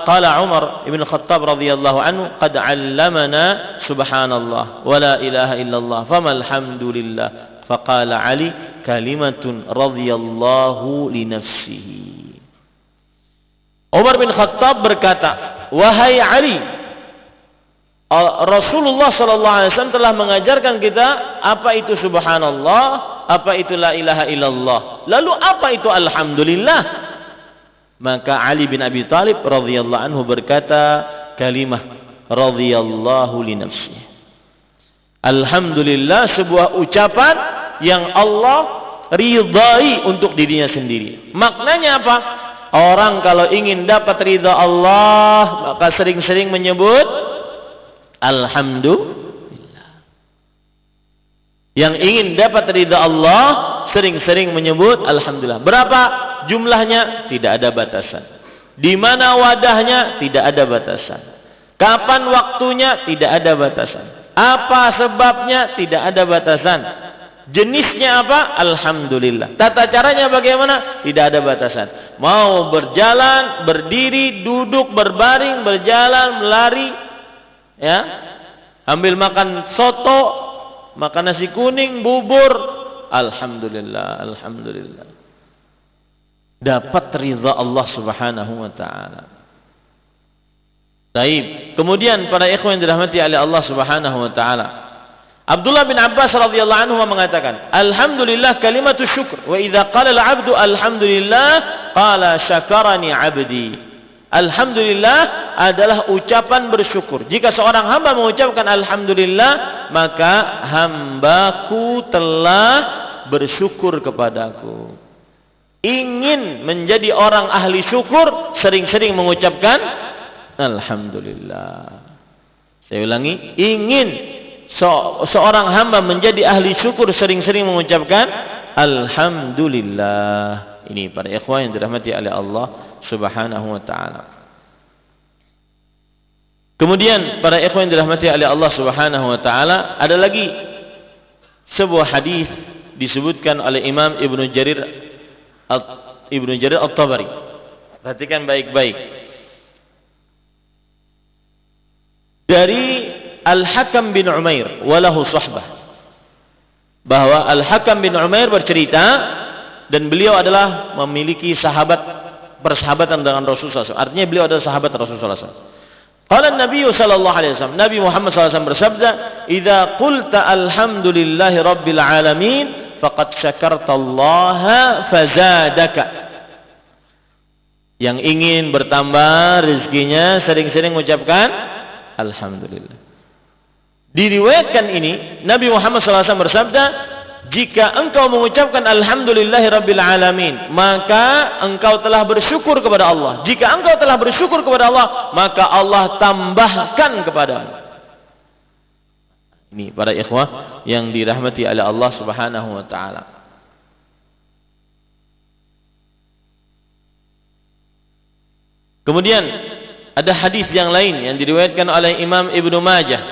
qala Umar ibn Khattab radhiyallahu anhu qad 'allamana subhanallah wa la ilaha illallah famal hamdulillah faqala Ali kalimatun radhiyallahu li nafsihi. Umar bin Khattab berkata, wahai Ali, Rasulullah SAW telah mengajarkan kita apa itu subhanallah, apa itu la ilaha illallah. Lalu apa itu alhamdulillah? Maka Ali bin Abi Thalib radhiyallahu anhu berkata kalimah radhiyallahu li nafsihi. Alhamdulillah sebuah ucapan yang Allah ridai untuk dirinya sendiri. Maknanya apa? Orang kalau ingin dapat ridha Allah maka sering-sering menyebut alhamdulillah. Yang ingin dapat ridha Allah sering-sering menyebut alhamdulillah. Berapa jumlahnya? Tidak ada batasan. Di mana wadahnya? Tidak ada batasan. Kapan waktunya? Tidak ada batasan. Apa sebabnya? Tidak ada batasan. Jenisnya apa? Alhamdulillah. Tata caranya bagaimana? Tidak ada batasan. Mau berjalan, berdiri, duduk, berbaring, berjalan, melari, ya, ambil makan soto, makan nasi kuning, bubur, alhamdulillah, alhamdulillah. Dapat ridha Allah Subhanahu wa taala. Baik. Kemudian para ikhwan yang dirahmati oleh Allah Subhanahu wa taala, Abdullah bin Abbas radhiyallahu anhu mengatakan, alhamdulillah kalimatu syukr, wa idza qala al-'abdu alhamdulillah qala syakarani 'abdi. Alhamdulillah adalah ucapan bersyukur. Jika seorang hamba mengucapkan alhamdulillah, maka hambaku telah bersyukur kepadaku. Ingin menjadi orang ahli syukur, sering-sering mengucapkan alhamdulillah. Saya ulangi, ingin seorang hamba menjadi ahli syukur, sering-sering mengucapkan alhamdulillah. Ini para ikhwan yang dirahmati oleh Allah Subhanahu wa taala. Kemudian para ikhwan yang dirahmati oleh Allah Subhanahu wa taala, ada lagi sebuah hadis disebutkan oleh Imam Ibnu Jarir At-Tabari. Perhatikan baik-baik. Dari Al-Hakam bin Umair walahu sahbah, bahwa Al-Hakam bin Umair bercerita, dan beliau adalah memiliki persahabatan dengan Rasulullah SAW. Artinya beliau adalah sahabat Rasulullah SAW. Qala Nabi sallallahu alaihi wasallam, Nabi Muhammad SAW bersabda, "Idza qulta alhamdulillahi rabbil alamin faqad syakartallaha fazadaka." Yang ingin bertambah rezekinya, sering-sering mengucapkan alhamdulillah. Diriwayatkan ini, Nabi Muhammad SAW bersabda, jika engkau mengucapkan alhamdulillahi rabbil alamin, maka engkau telah bersyukur kepada Allah. Jika engkau telah bersyukur kepada Allah, maka Allah tambahkan kepadamu. Ini para ikhwah yang dirahmati oleh Allah Subhanahu wa taala. Kemudian ada hadis yang lain yang diriwayatkan oleh Imam Ibnu Majah.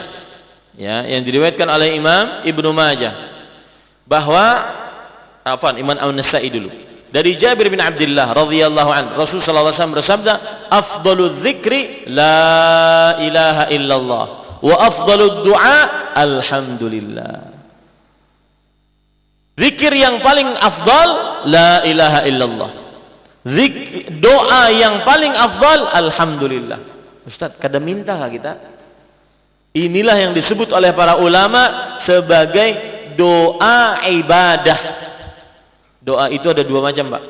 Ya, yang diriwayatkan oleh Imam Ibnu Majah, bahwa Imam An-Nasa'i dulu, dari Jabir bin Abdullah radhiyallahu anhu, Rasul sallallahu alaihi wasallam bersabda, afdaludz dzikri la ilaha illallah wa afdalud du'a alhamdulillah. Zikir yang paling afdal la ilaha illallah. Doa yang paling afdal alhamdulillah. Ustaz, kada minta kita? Inilah yang disebut oleh para ulama sebagai doa ibadah. Doa itu ada dua macam, Pak.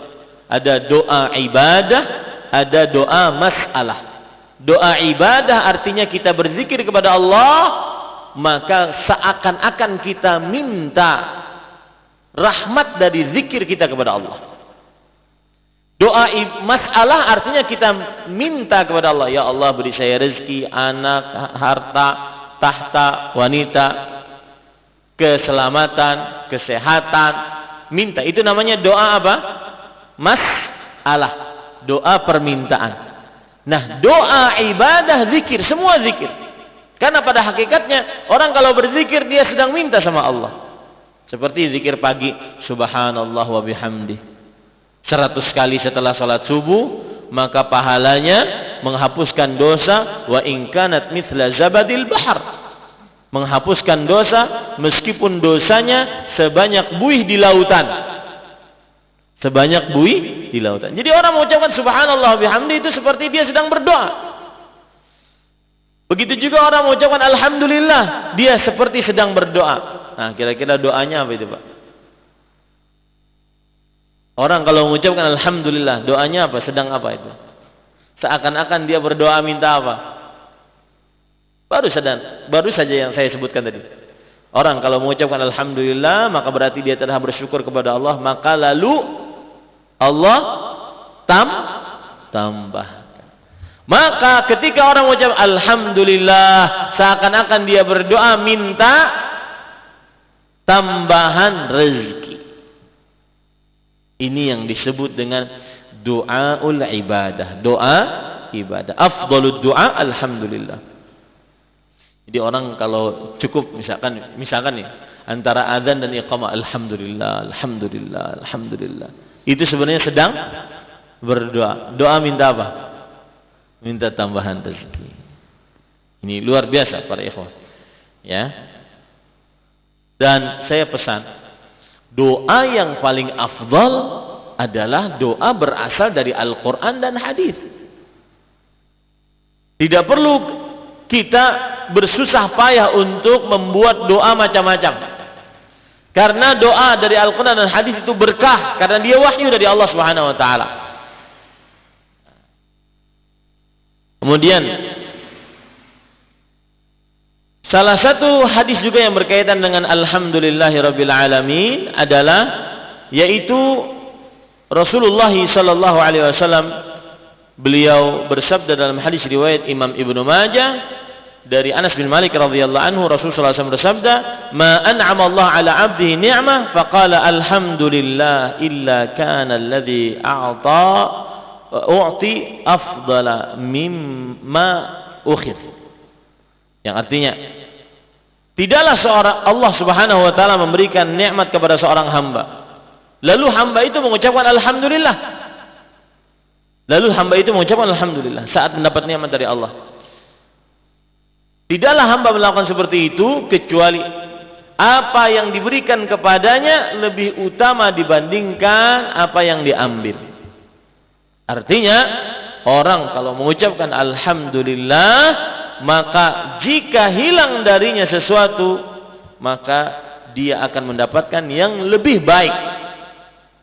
Ada doa ibadah, ada doa masalah. Doa ibadah artinya kita berzikir kepada Allah, maka seakan-akan kita minta rahmat dari zikir kita kepada Allah. Doa masalah artinya kita minta kepada Allah, ya Allah beri saya rezeki, anak, harta, tahta, wanita, keselamatan, kesehatan, minta. Itu namanya doa apa? Masalah, doa permintaan. Nah, doa ibadah zikir, semua zikir. Karena pada hakikatnya orang kalau berzikir dia sedang minta sama Allah. Seperti zikir pagi, subhanallah wa bihamdi, 100 kali setelah salat subuh, maka pahalanya menghapuskan dosa, wa in kanat mithla zabadil bahar, menghapuskan dosa meskipun dosanya sebanyak buih di lautan. Sebanyak buih di lautan. Jadi orang mengucapkan subhanallah bihamdi itu seperti dia sedang berdoa. Begitu juga orang mengucapkan alhamdulillah, dia seperti sedang berdoa. Nah, kira-kira doanya apa itu, Pak? Orang kalau mengucapkan alhamdulillah, doanya apa? Sedang apa itu? Seakan-akan dia berdoa minta apa? Baru saja yang saya sebutkan tadi. Orang kalau mengucapkan alhamdulillah, maka berarti dia telah bersyukur kepada Allah, maka lalu Allah tambahkan. Maka ketika orang mengucap alhamdulillah, seakan-akan dia berdoa minta tambahan rezeki. Ini yang disebut dengan doaul ibadah. Doa ibadah. Afdalud doa alhamdulillah. Jadi orang kalau cukup misalkan nih antara azan dan iqamah alhamdulillah, alhamdulillah, alhamdulillah. Itu sebenarnya sedang berdoa. Doa minta apa? Minta tambahan rezeki. Ini luar biasa para ikhwan. Ya. Dan saya pesan, doa yang paling afdal adalah doa berasal dari Al-Quran dan hadis. Tidak perlu kita bersusah payah untuk membuat doa macam-macam. Karena doa dari Al-Quran dan hadis itu berkah, karena dia wahyu dari Allah Subhanahu wa taala. Kemudian salah satu hadis juga yang berkaitan dengan alhamdulillahirabbil alamin adalah yaitu Rasulullah sallallahu alaihi wasallam, beliau bersabda dalam hadis riwayat Imam Ibnu Majah dari Anas bin Malik radhiyallahu anhu, Rasulullah SAW bersabda, "Ma an'ama Allah 'ala 'abdihi ni'mah faqala alhamdulillah illa kana alladhi u'ti afdala mimma ukhidh." Yang artinya, tidaklah seorang Allah Subhanahu wa taala memberikan nikmat kepada seorang hamba, lalu hamba itu mengucapkan alhamdulillah. Saat mendapat nikmat dari Allah. Tidaklah hamba melakukan seperti itu kecuali apa yang diberikan kepadanya lebih utama dibandingkan apa yang diambil. Artinya, orang kalau mengucapkan alhamdulillah, maka jika hilang darinya sesuatu, maka dia akan mendapatkan yang lebih baik.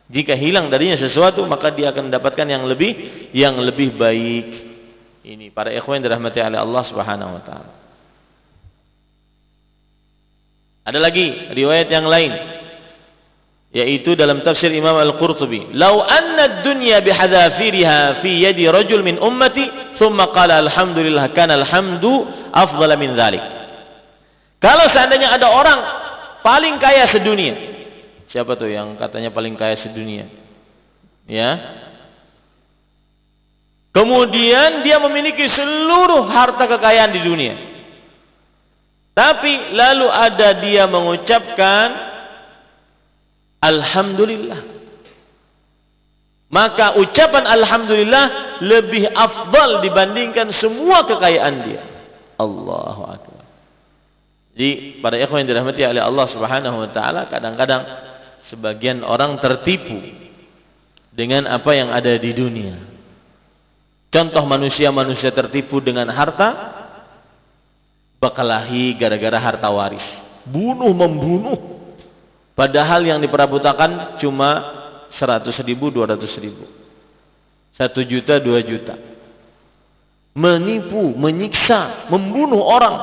Jika hilang darinya sesuatu, maka dia akan mendapatkan yang lebih baik. Ini para ikhwan dirahmati oleh Allah Subhanahu wa taala. Ada lagi riwayat yang lain, yaitu dalam tafsir Imam Al-Qurtubi, "Lau anna ad-dunya bihadafiriha fi yadi rajul min ummati, thumma qala alhamdulillah, kana alhamdu afdala min dzalik." Kalau seandainya ada orang paling kaya sedunia, siapa tuh yang katanya paling kaya sedunia? Ya. Kemudian dia memiliki seluruh harta kekayaan di dunia. Tapi lalu ada dia mengucapkan alhamdulillah, maka ucapan alhamdulillah lebih afdal dibandingkan semua kekayaan dia. Allahu akbar. Jadi para ikhwan yang dirahmati oleh Allah Subhanahu wa taala, kadang-kadang sebagian orang tertipu dengan apa yang ada di dunia. Contoh manusia tertipu dengan harta, berkelahi gara-gara harta waris, membunuh, padahal yang diperebutkan cuma 100.000, 200.000, 1 juta, 2 juta. Menipu, menyiksa, membunuh orang,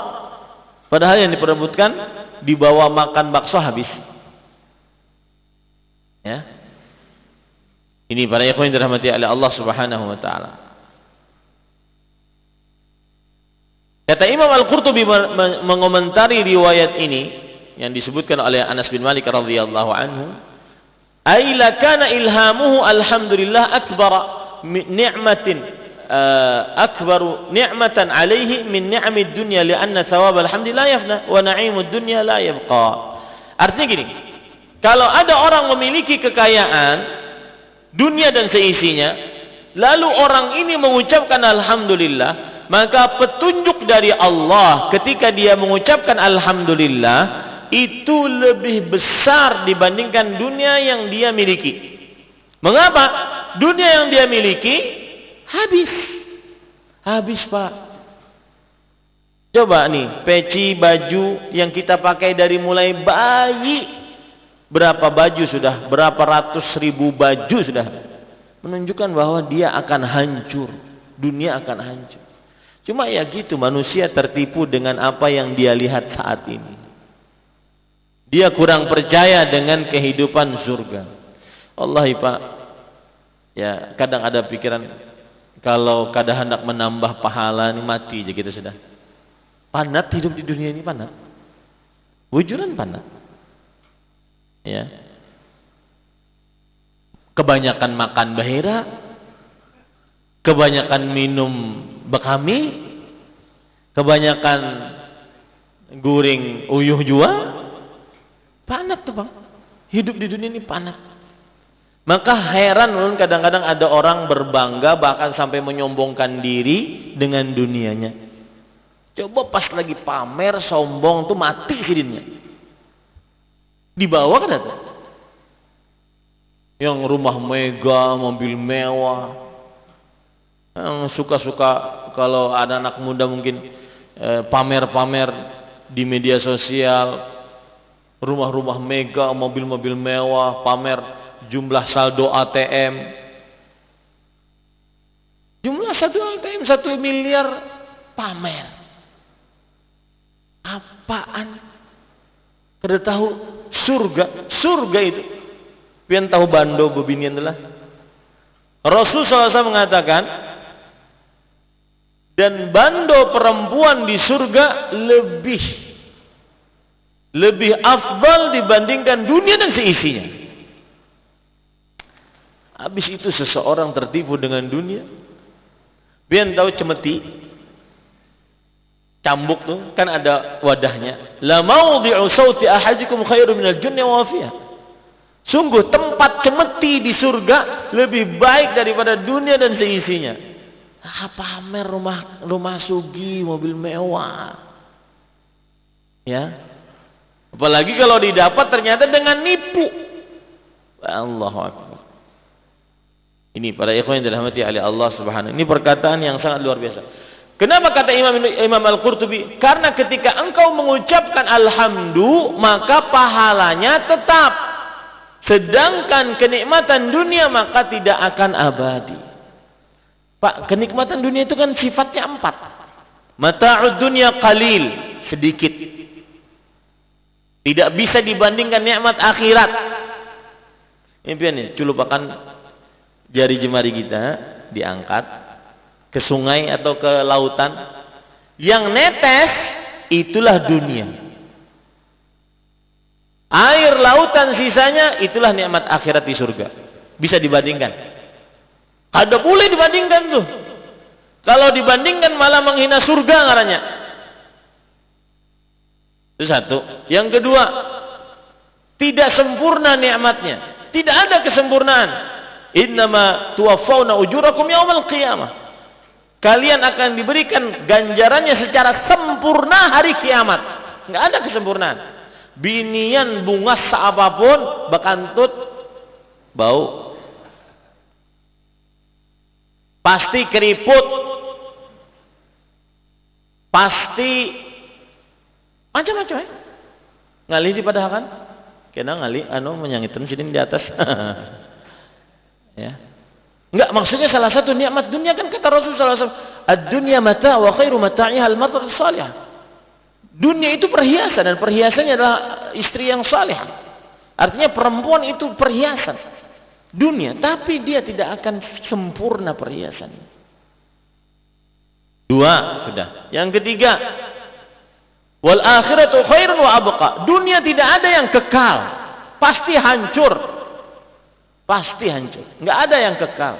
padahal yang diperebutkan dibawa makan bakso habis. Ya, ini para ikhwan yang dirahmati oleh Allah Subhanahu wa taala. Kata Imam Al-Qurtubi mengomentari riwayat ini yang disebutkan oleh Anas bin Malik radhiyallahu anhu, "Aila kana ilhamuhu alhamdulillah akbaru ni'matan alaihi min ni'amid dunya li'anna thawab alhamdulillah yafna wa na'imud dunya la yabqa." Artinya gini, kalau ada orang memiliki kekayaan dunia dan seisinya, lalu orang ini mengucapkan alhamdulillah, maka petunjuk dari Allah ketika dia mengucapkan alhamdulillah itu lebih besar dibandingkan dunia yang dia miliki. Mengapa? Dunia yang dia miliki habis Pak. Coba nih, peci baju yang kita pakai dari mulai bayi, berapa baju sudah, berapa ratus ribu baju sudah, menunjukkan bahwa dia akan hancur, dunia akan hancur. Cuma ya gitu, manusia tertipu dengan apa yang dia lihat saat ini. Dia kurang percaya dengan kehidupan surga. Wallahi Pak, ya kadang ada pikiran, kalau kadang hendak menambah pahala ini mati aja kita sudah. Panat hidup di dunia ini, panat. Wujudan panat. Ya. Kebanyakan makan bahera, kebanyakan minum bekami, kebanyakan guring uyuh jua, panat tuh Bang. Hidup di dunia ini panat. Maka heran kadang-kadang ada orang berbangga bahkan sampai menyombongkan diri dengan dunianya. Coba pas lagi pamer sombong tuh mati hidupnya. Dibawa kan ada yang rumah mega, mobil mewah, Suka-suka kalau ada anak muda mungkin pamer-pamer di media sosial, rumah-rumah mega, mobil-mobil mewah, pamer jumlah saldo ATM. Jumlah saldo ATM 1 miliar pamer. Apaan? Kada tahu surga itu. Pian tahu bando bebinian lah. Rasul SAW mengatakan, dan bando perempuan di surga lebih afdal dibandingkan dunia dan seisinya. Habis itu seseorang tertipu dengan dunia. Pian tahu cemeti, cambuk tuh kan ada wadahnya. La mawdi'u sauti ahadikum khairu minal dunya wa fiha. Sungguh tempat cemeti di surga lebih baik daripada dunia dan seisinya. Pamer rumah sugi, mobil mewah. Ya. Apalagi kalau didapat ternyata dengan nipu. Allahu akbar. Ini para ikhwan yang dirahmati oleh Allah Subhanahu. Ini perkataan yang sangat luar biasa. Kenapa kata Imam Al-Qurtubi? Karena ketika engkau mengucapkan alhamdu, maka pahalanya tetap. Sedangkan kenikmatan dunia maka tidak akan abadi. Pak, kenikmatan dunia itu kan sifatnya 4. Mata'ud dunya qalil, sedikit. Tidak bisa dibandingkan nikmat akhirat. Ini culupakan jari jemari kita diangkat ke sungai atau ke lautan. Yang netes itulah dunia. Air lautan sisanya itulah nikmat akhirat di surga. Bisa dibandingkan. Ada boleh dibandingkan tuh. Kalau dibandingkan malah menghina surga ngarannya. Itu satu. Yang kedua, tidak sempurna nikmatnya. Tidak ada kesempurnaan. Innama tuwaffawna ujurakum yaumal qiyamah. Kalian akan diberikan ganjarannya secara sempurna hari kiamat. Enggak ada kesempurnaan. Binian bunga seapapun bakantut bau, pasti keriput, pasti macam-macam ngali di padahal kan kena ngali menyangitkan sini di atas. Ya, enggak, maksudnya salah satu nikmat dunia kan kata Rasul sallallahu alaihi wasallam, ad-dunya mata' wa khairu mata'iha al-mar'atu salihah. Dunia itu perhiasan dan perhiasannya adalah istri yang saleh. Artinya perempuan itu perhiasan dunia, tapi dia tidak akan sempurna perhiasan. 2 sudah. Yang ketiga, wal akhiratu khairun wa abqa. Dunia tidak ada yang kekal, pasti hancur. Pasti hancur. Enggak ada yang kekal.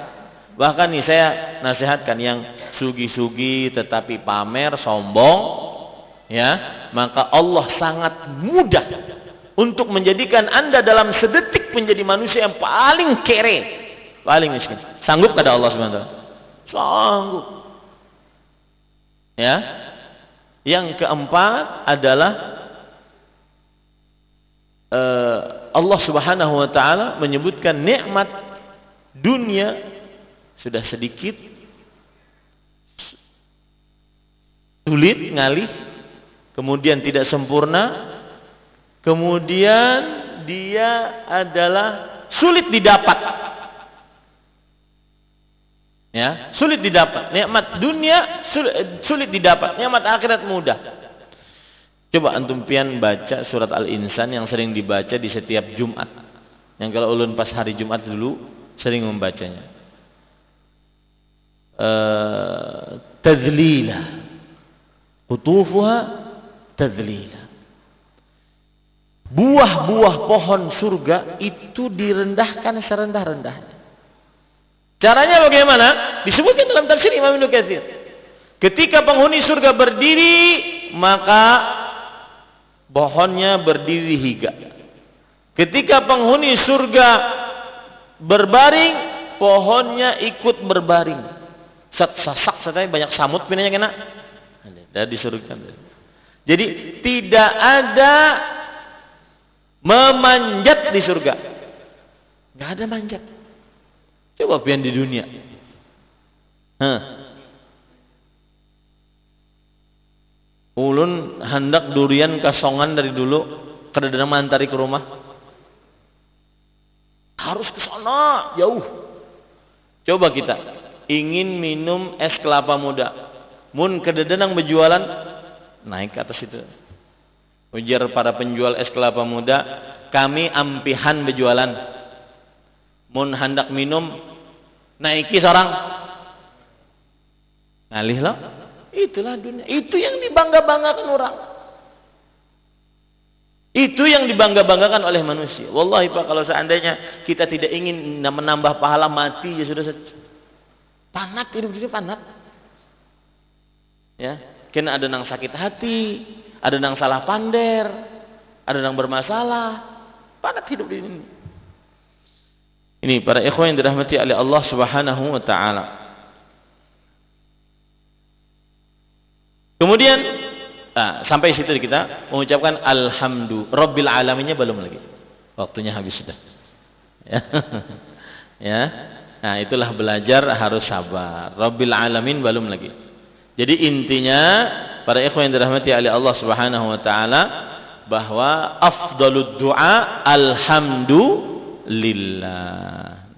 Bahkan nih saya nasihatkan yang sugi-sugi tetapi pamer, sombong, ya, maka Allah sangat mudah untuk menjadikan Anda dalam sedetik menjadi manusia yang paling kere, paling miskin. Sanggup kata Allah SWT? Sanggup. Ya. Yang keempat adalah Allah Subhanahu wa taala menyebutkan nikmat dunia sudah sedikit, sulit ngalih, kemudian tidak sempurna, kemudian dia adalah sulit didapat. Ya, sulit didapat. Nikmat dunia sulit didapat, nikmat akhirat mudah. Coba antum pian baca surat Al-Insan yang sering dibaca di setiap Jumat. Yang kalau ulun pas hari Jumat dulu sering membacanya. Tadlila. Qutufuha tadlila. Buah-buah pohon surga itu direndahkan serendah-rendahnya. Caranya bagaimana? Disebutkan dalam tafsir Imam Ibnu Katsir. Ketika penghuni surga berdiri, maka pohonnya berdiri higa. Ketika penghuni surga berbaring, pohonnya ikut berbaring. Sasak katanya banyak samut pinanya kena. Ada di surga. Jadi tidak ada memanjat di surga. Enggak ada manjat. Coba pian di dunia. Hah. Ulun hendak durian kasongan dari dulu, kadang-kadang mantari ke rumah. Harus ke sana, jauh. Coba kita ingin minum es kelapa muda. Mun kadang-kadang berjualan, naik ke atas itu. Ujar para penjual es kelapa muda, kami ampihan berjualan. Mun hendak minum, naiki seorang. Ngalih loh. Itulah dunia. Itu yang dibangga-banggakan orang. Itu yang dibangga-banggakan oleh manusia. Wallahi Pak, kalau seandainya kita tidak ingin menambah pahala, mati ya sudah. Panat, hidup ini panat. Ya, kena ada yang sakit hati, ada yang salah pander, ada yang bermasalah. Panat hidup ini. Ini para ikhwan yang dirahmati oleh Allah Subhanahu wa taala. Kemudian sampai situ kita mengucapkan alhamdulillah rabbil alaminnya belum lagi. Waktunya habis sudah. Ya. Ya. Nah, itulah belajar harus sabar. Rabbil alamin belum lagi. Jadi intinya para ikhwan yang dirahmati oleh Allah Subhanahu wa taala bahwa afdalud du'a alhamdulillah.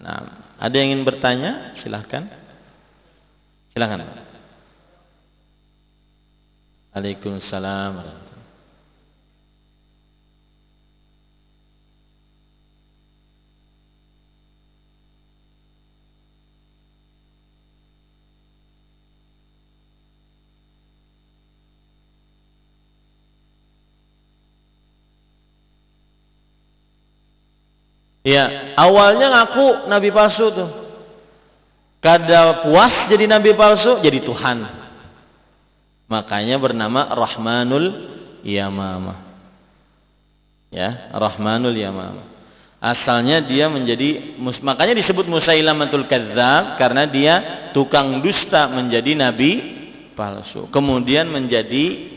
Nah, ada yang ingin bertanya? Silahkan. Silahkan. Waalaikumsalam. Ya, awalnya ngaku nabi palsu tuh. Kada puas jadi nabi palsu, jadi Tuhan. Makanya bernama Rahmanul Yamamah. Ya, Rahmanul Yamamah. Asalnya dia menjadi, makanya disebut Musailamatul Kadzdzab karena dia tukang dusta menjadi nabi palsu. Kemudian menjadi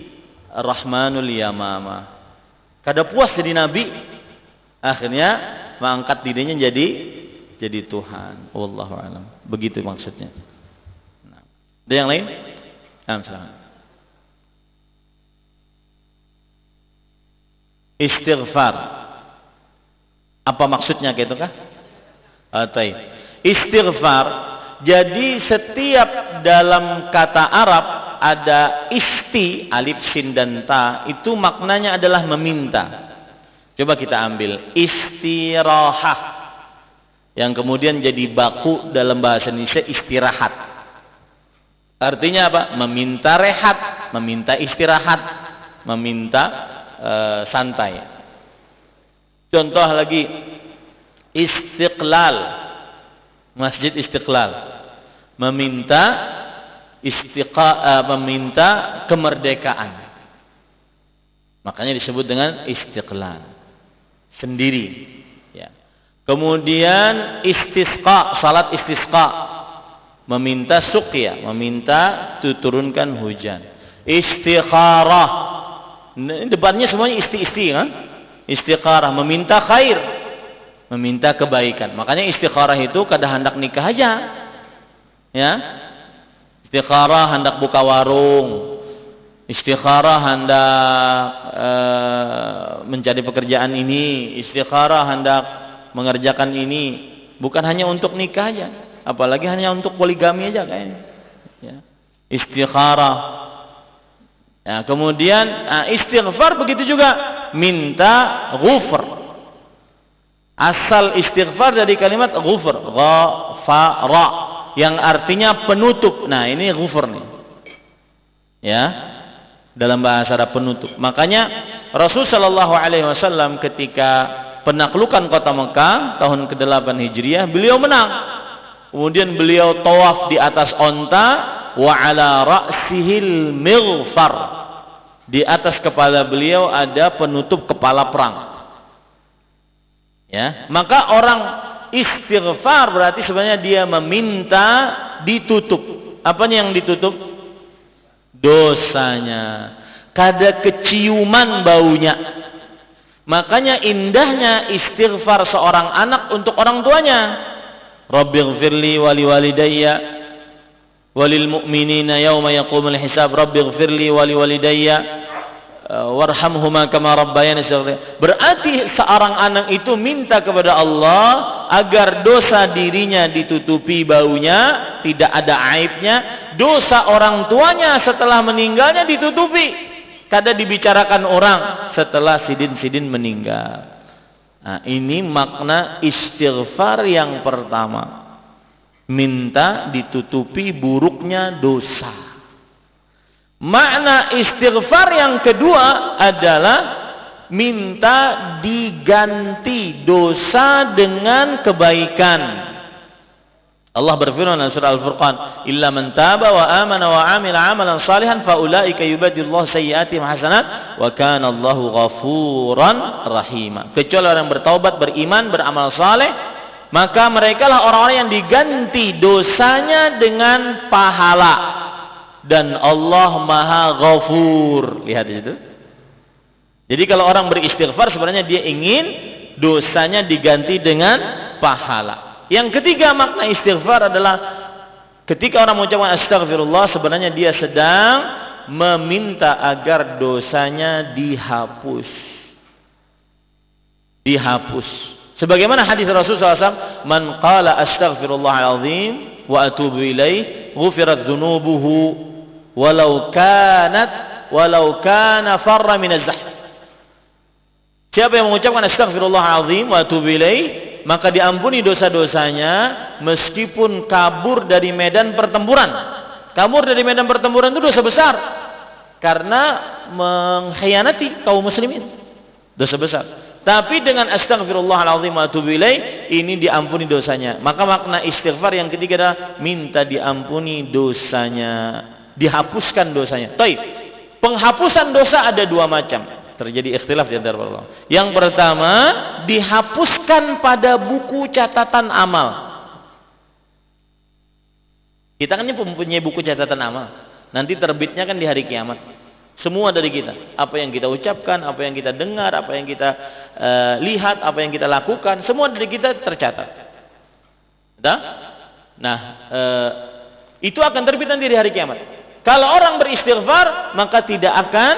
Rahmanul Yamamah. Kada puas jadi nabi, akhirnya mengangkat dirinya jadi Tuhan. Wallahu a'lam. Begitu maksudnya. Nah, ada yang lain? Silakan. Istighfar. Apa maksudnya gitu kah? Istighfar. Jadi setiap dalam kata Arab ada isti, alif, sin dan ta, itu maknanya adalah meminta. Coba kita ambil istirahah, yang kemudian jadi baku dalam bahasa Indonesia istirahat. Artinya apa? Meminta rehat, meminta istirahat, meminta santai. Contoh lagi Istiqlal, Masjid Istiqlal, meminta meminta kemerdekaan. Makanya disebut dengan Istiqlal, sendiri. Ya. Kemudian istisqa, salat istisqa, meminta suqya, meminta turunkan hujan. Istikharah, depannya semuanya isti-isti kan? Istikharah, meminta khair, meminta kebaikan. Makanya istikharah itu kada hendak nikah aja. Ya. Istikharah hendak buka warung. Istikharah hendak mencari pekerjaan ini. Istikharah hendak mengerjakan ini. Bukan hanya untuk nikah aja, apalagi hanya untuk poligami aja kayaknya. Ya. Istikharah. Ya, kemudian istighfar begitu juga, minta ghufr. Asal istighfar dari kalimat ghufr, ghafara, yang artinya penutup. Nah, ini ghufr nih. Ya, dalam bahasa Arab penutup. Makanya Rasul sallallahu alaihi wasallam ketika penaklukan kota Mekah tahun ke-8 Hijriah, beliau menang. Kemudian beliau tawaf di atas onta, wa ala ra'sihil mighfar, di atas kepala beliau ada penutup kepala perang. Ya, maka orang istighfar berarti sebenarnya dia meminta ditutup. Apanya yang ditutup? Dosanya. Kada keciuman baunya. Makanya indahnya istighfar seorang anak untuk orang tuanya. Rabbighfirli wa liwalidayya. walil mu'minina yauma yaqumul hisab rabbighfirli wa liwalidayya warhamhuma kama rabbayani shaghira. Berarti seorang anak itu minta kepada Allah agar dosa dirinya ditutupi baunya, tidak ada aibnya, dosa orang tuanya setelah meninggalnya ditutupi. Kada dibicarakan orang setelah sidin meninggal. Nah, ini makna istighfar yang pertama. Minta ditutupi buruknya dosa. Makna istighfar yang kedua adalah minta diganti dosa dengan kebaikan. Allah berfirman dalam surah Al-Furqan, "Illa man taba wa amana wa 'amila 'amalan shalihan fa ulaika yubaddilullahu sayyi'atihim hasanat wa kana Allahu ghafuran rahima." Kecuali orang yang bertaubat, beriman, beramal saleh, maka merekalah orang-orang yang diganti dosanya dengan pahala. Dan Allah Maha Ghafur. Lihat di situ. Jadi kalau orang beristighfar sebenarnya dia ingin dosanya diganti dengan pahala. Yang ketiga makna istighfar adalah ketika orang mengucapkan astagfirullah sebenarnya dia sedang meminta agar dosanya dihapus. Dihapus. Sebagaimana hadis Rasulullah SAW, "Man qala astaghfirullahalazim wa atubu ilaih, ghufirat dzunubuhu walau kana farra min az-zahm." Siapa yang mengucapkan astaghfirullahalazim wa atubu ilaih, maka diampuni dosa-dosanya meskipun kabur dari medan pertempuran. Kabur dari medan pertempuran itu dosa besar karena mengkhianati kaum muslimin. Dosa besar. Tapi dengan astaghfirullahalazim wa atubu ilaih ini diampuni dosanya. Maka makna istighfar yang ketiga adalah minta diampuni dosanya, dihapuskan dosanya. Baik. Penghapusan dosa ada dua macam. Terjadi ikhtilaf di antara ulama. Yang pertama, dihapuskan pada buku catatan amal. Kita kan mempunyai buku catatan amal. Nanti terbitnya kan di hari kiamat. Semua dari kita, apa yang kita ucapkan, apa yang kita dengar, apa yang kita lihat, apa yang kita lakukan, semua dari kita tercatat. Nah, itu akan terbit nanti di hari kiamat. Kalau orang beristighfar, maka tidak akan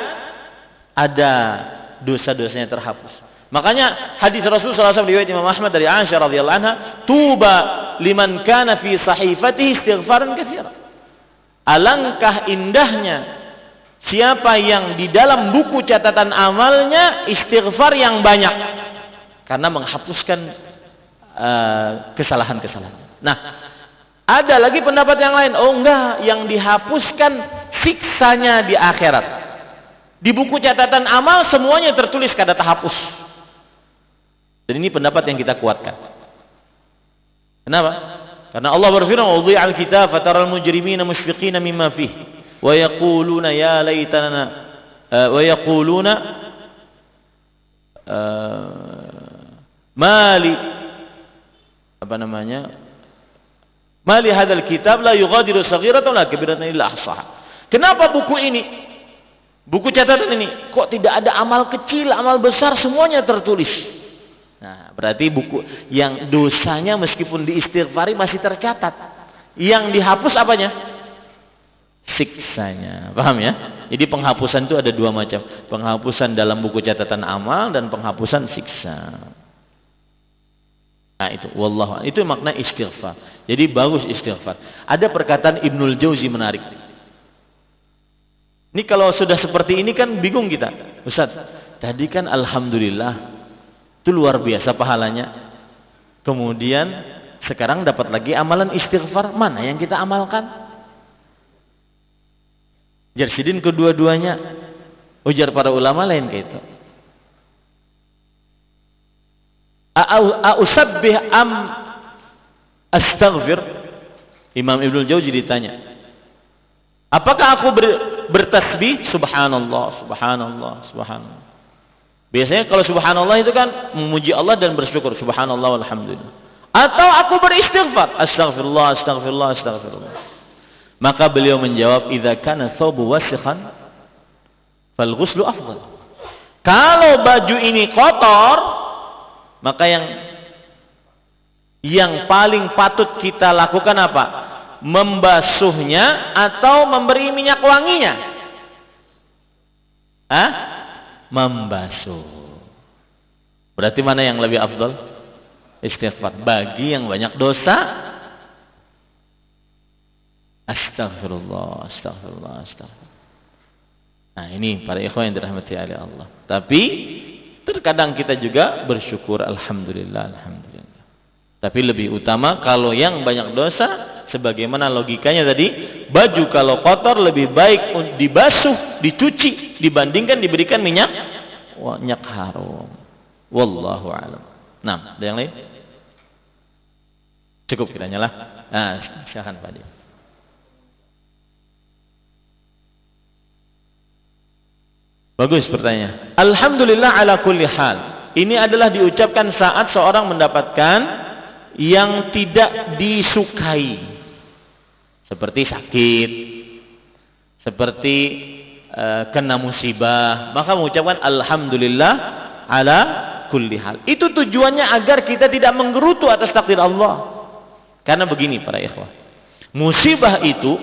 ada dosa-dosanya terhapus. Makanya hadis Rasulullah SAW riwayat Imam Ahmad dari Aisyah radhiyallahu anha, "Tuba liman kana fi sahifatihi istighfaran katsira." Alangkah indahnya siapa yang di dalam buku catatan amalnya istighfar yang banyak, karena menghapuskan kesalahan-kesalahan. Nah, ada lagi pendapat yang lain. Oh enggak, yang dihapuskan siksanya di akhirat. Di buku catatan amal semuanya tertulis kada terhapus. Dan ini pendapat yang kita kuatkan. Kenapa? Karena Allah berfirman, "Wudhi'al kitab fataral mujrimina mushfiqina mimma fihi wa yaquluna ya laitana wa yaquluna mali mali hadzal kitab la yughadiru saghiratan wala kabiratan illa ahsaha." Kenapa buku ini, buku catatan ini kok tidak ada amal kecil, amal besar, semuanya tertulis? Nah, berarti buku yang dosanya meskipun diistighfari masih tercatat. Yang dihapus apanya? Siksanya. Paham ya? Jadi penghapusan itu ada dua macam. Penghapusan dalam buku catatan amal dan penghapusan siksa. Nah, itu wallahu, itu makna istighfar. Jadi bagus istighfar. Ada perkataan Ibnul Jauzi menarik. Ini kalau sudah seperti ini kan bingung kita. Ustaz, tadi kan alhamdulillah itu luar biasa pahalanya. Kemudian sekarang dapat lagi amalan istighfar, mana yang kita amalkan? Jarsidin kedua-duanya, ujar para ulama lain kayak itu. Ausabbih am astaghfir? Imam Ibnul Jauzi ditanya, apakah aku bertasbih? Subhanallah, subhanallah, subhanallah. Biasanya kalau subhanallah itu kan memuji Allah dan bersyukur, subhanallah walhamdulillah. Atau aku beristighfar, astaghfirullah, astaghfirullah, astaghfirullah. Maka beliau menjawab, idza kana thawbu wasikhan fal ghuslu afdal. Kalau baju ini kotor, maka yang paling patut kita lakukan apa? membasuhnya atau memberi minyak wanginya? Membasuh. Berarti mana yang lebih afdal? Istighfar. Bagi yang banyak dosa, astagfirullah, astagfirullah, astagfirullah. Nah, ini para ikhwan yang dirahmati oleh Allah. Tapi terkadang kita juga bersyukur, alhamdulillah, alhamdulillah. Tapi lebih utama kalau yang banyak dosa, sebagaimana logikanya tadi, baju kalau kotor lebih baik dibasuh, dicuci dibandingkan diberikan minyak harum. Wallahu a'lam. Nah, ada yang lain? Cukup kiranya lah. Nah, silakan Pak Adi. Bagus pertanyaan. Alhamdulillah ala kulli hal. Ini adalah diucapkan saat seorang mendapatkan yang tidak disukai. Seperti sakit, seperti kena musibah, maka mengucapkan alhamdulillah ala kulli hal. Itu tujuannya agar kita tidak menggerutu atas takdir Allah. Karena begini para ikhwah, musibah itu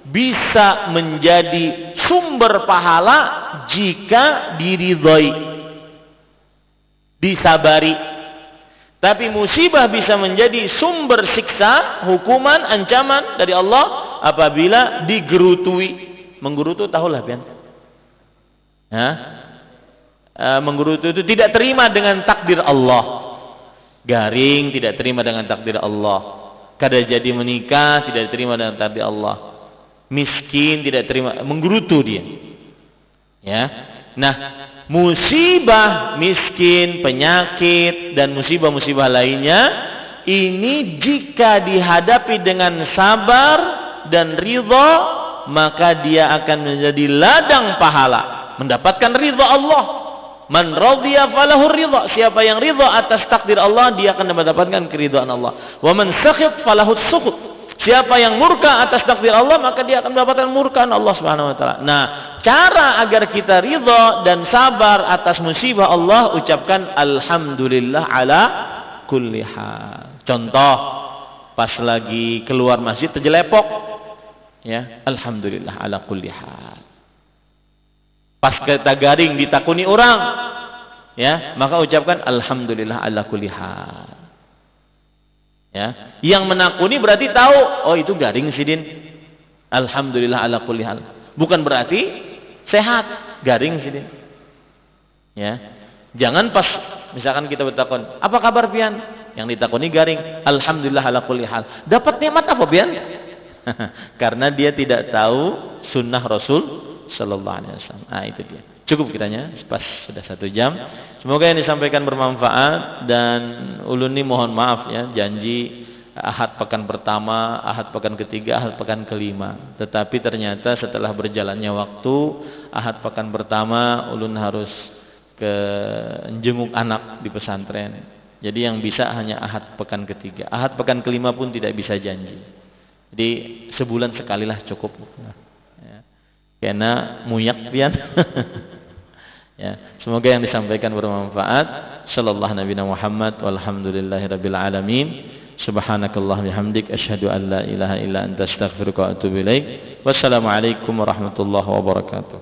bisa menjadi sumber pahala jika diridhoi, disabari. Tapi musibah bisa menjadi sumber siksa, hukuman, ancaman dari Allah apabila digerutui. Menggerutu tahulah pian. Menggerutu itu tidak terima dengan takdir Allah. Garing tidak terima dengan takdir Allah. Kada jadi menikah tidak terima dengan takdir Allah. Miskin tidak terima, menggerutu dia. Ya. Nah, musibah miskin, penyakit dan musibah-musibah lainnya ini jika dihadapi dengan sabar dan ridha, maka dia akan menjadi ladang pahala, mendapatkan ridha Allah. Man radhiya falahu ridha. Siapa yang ridha atas takdir Allah, dia akan mendapatkan keridhaan Allah. Wa man sakhit falahu sukhut. Siapa yang murka atas takdir Allah, maka dia akan mendapatkan murkaan Allah Subhanahu wa taala. Nah, cara agar kita ridha dan sabar atas musibah Allah, ucapkan alhamdulillah ala kulli hal. Contoh, pas lagi keluar masjid terjelepok, ya, alhamdulillah ala kulli hal. Pas kita garing ditakuni orang, ya, maka ucapkan alhamdulillah ala kulli hal. Ya, yang menakuni berarti tahu, oh itu garing sidin. Alhamdulillah ala kulli hal. Bukan berarti sehat, garing sidin. Ya. Jangan pas misalkan kita bertakun, apa kabar pian? Yang ditakuni garing, alhamdulillah ala kulli hal. Dapat nikmat apa pian? Karena dia tidak tahu sunnah Rasul sallallahu alaihi wasallam. Nah, itu dia. Cukup kiranya, pas sudah 1 jam. Semoga yang disampaikan bermanfaat, dan ulun ini mohon maaf ya, janji Ahad pekan pertama, Ahad pekan ketiga, Ahad pekan kelima. Tetapi ternyata setelah berjalannya waktu, Ahad pekan pertama ulun harus ke jenguk anak di pesantren. Jadi yang bisa hanya Ahad pekan ketiga. Ahad pekan kelima pun tidak bisa janji. Jadi sebulan sekalilah cukup. Ya. Karena muyak pian. Ya, semoga yang disampaikan bermanfaat. Sallallahu Nabi Muhammad walhamdulillahirabbil alamin. Subhanakallah bihamdik asyhadu an la ilaha illa anta astaghfiruka wa atubu ilaik. Wassalamualaikum warahmatullahi wabarakatuh.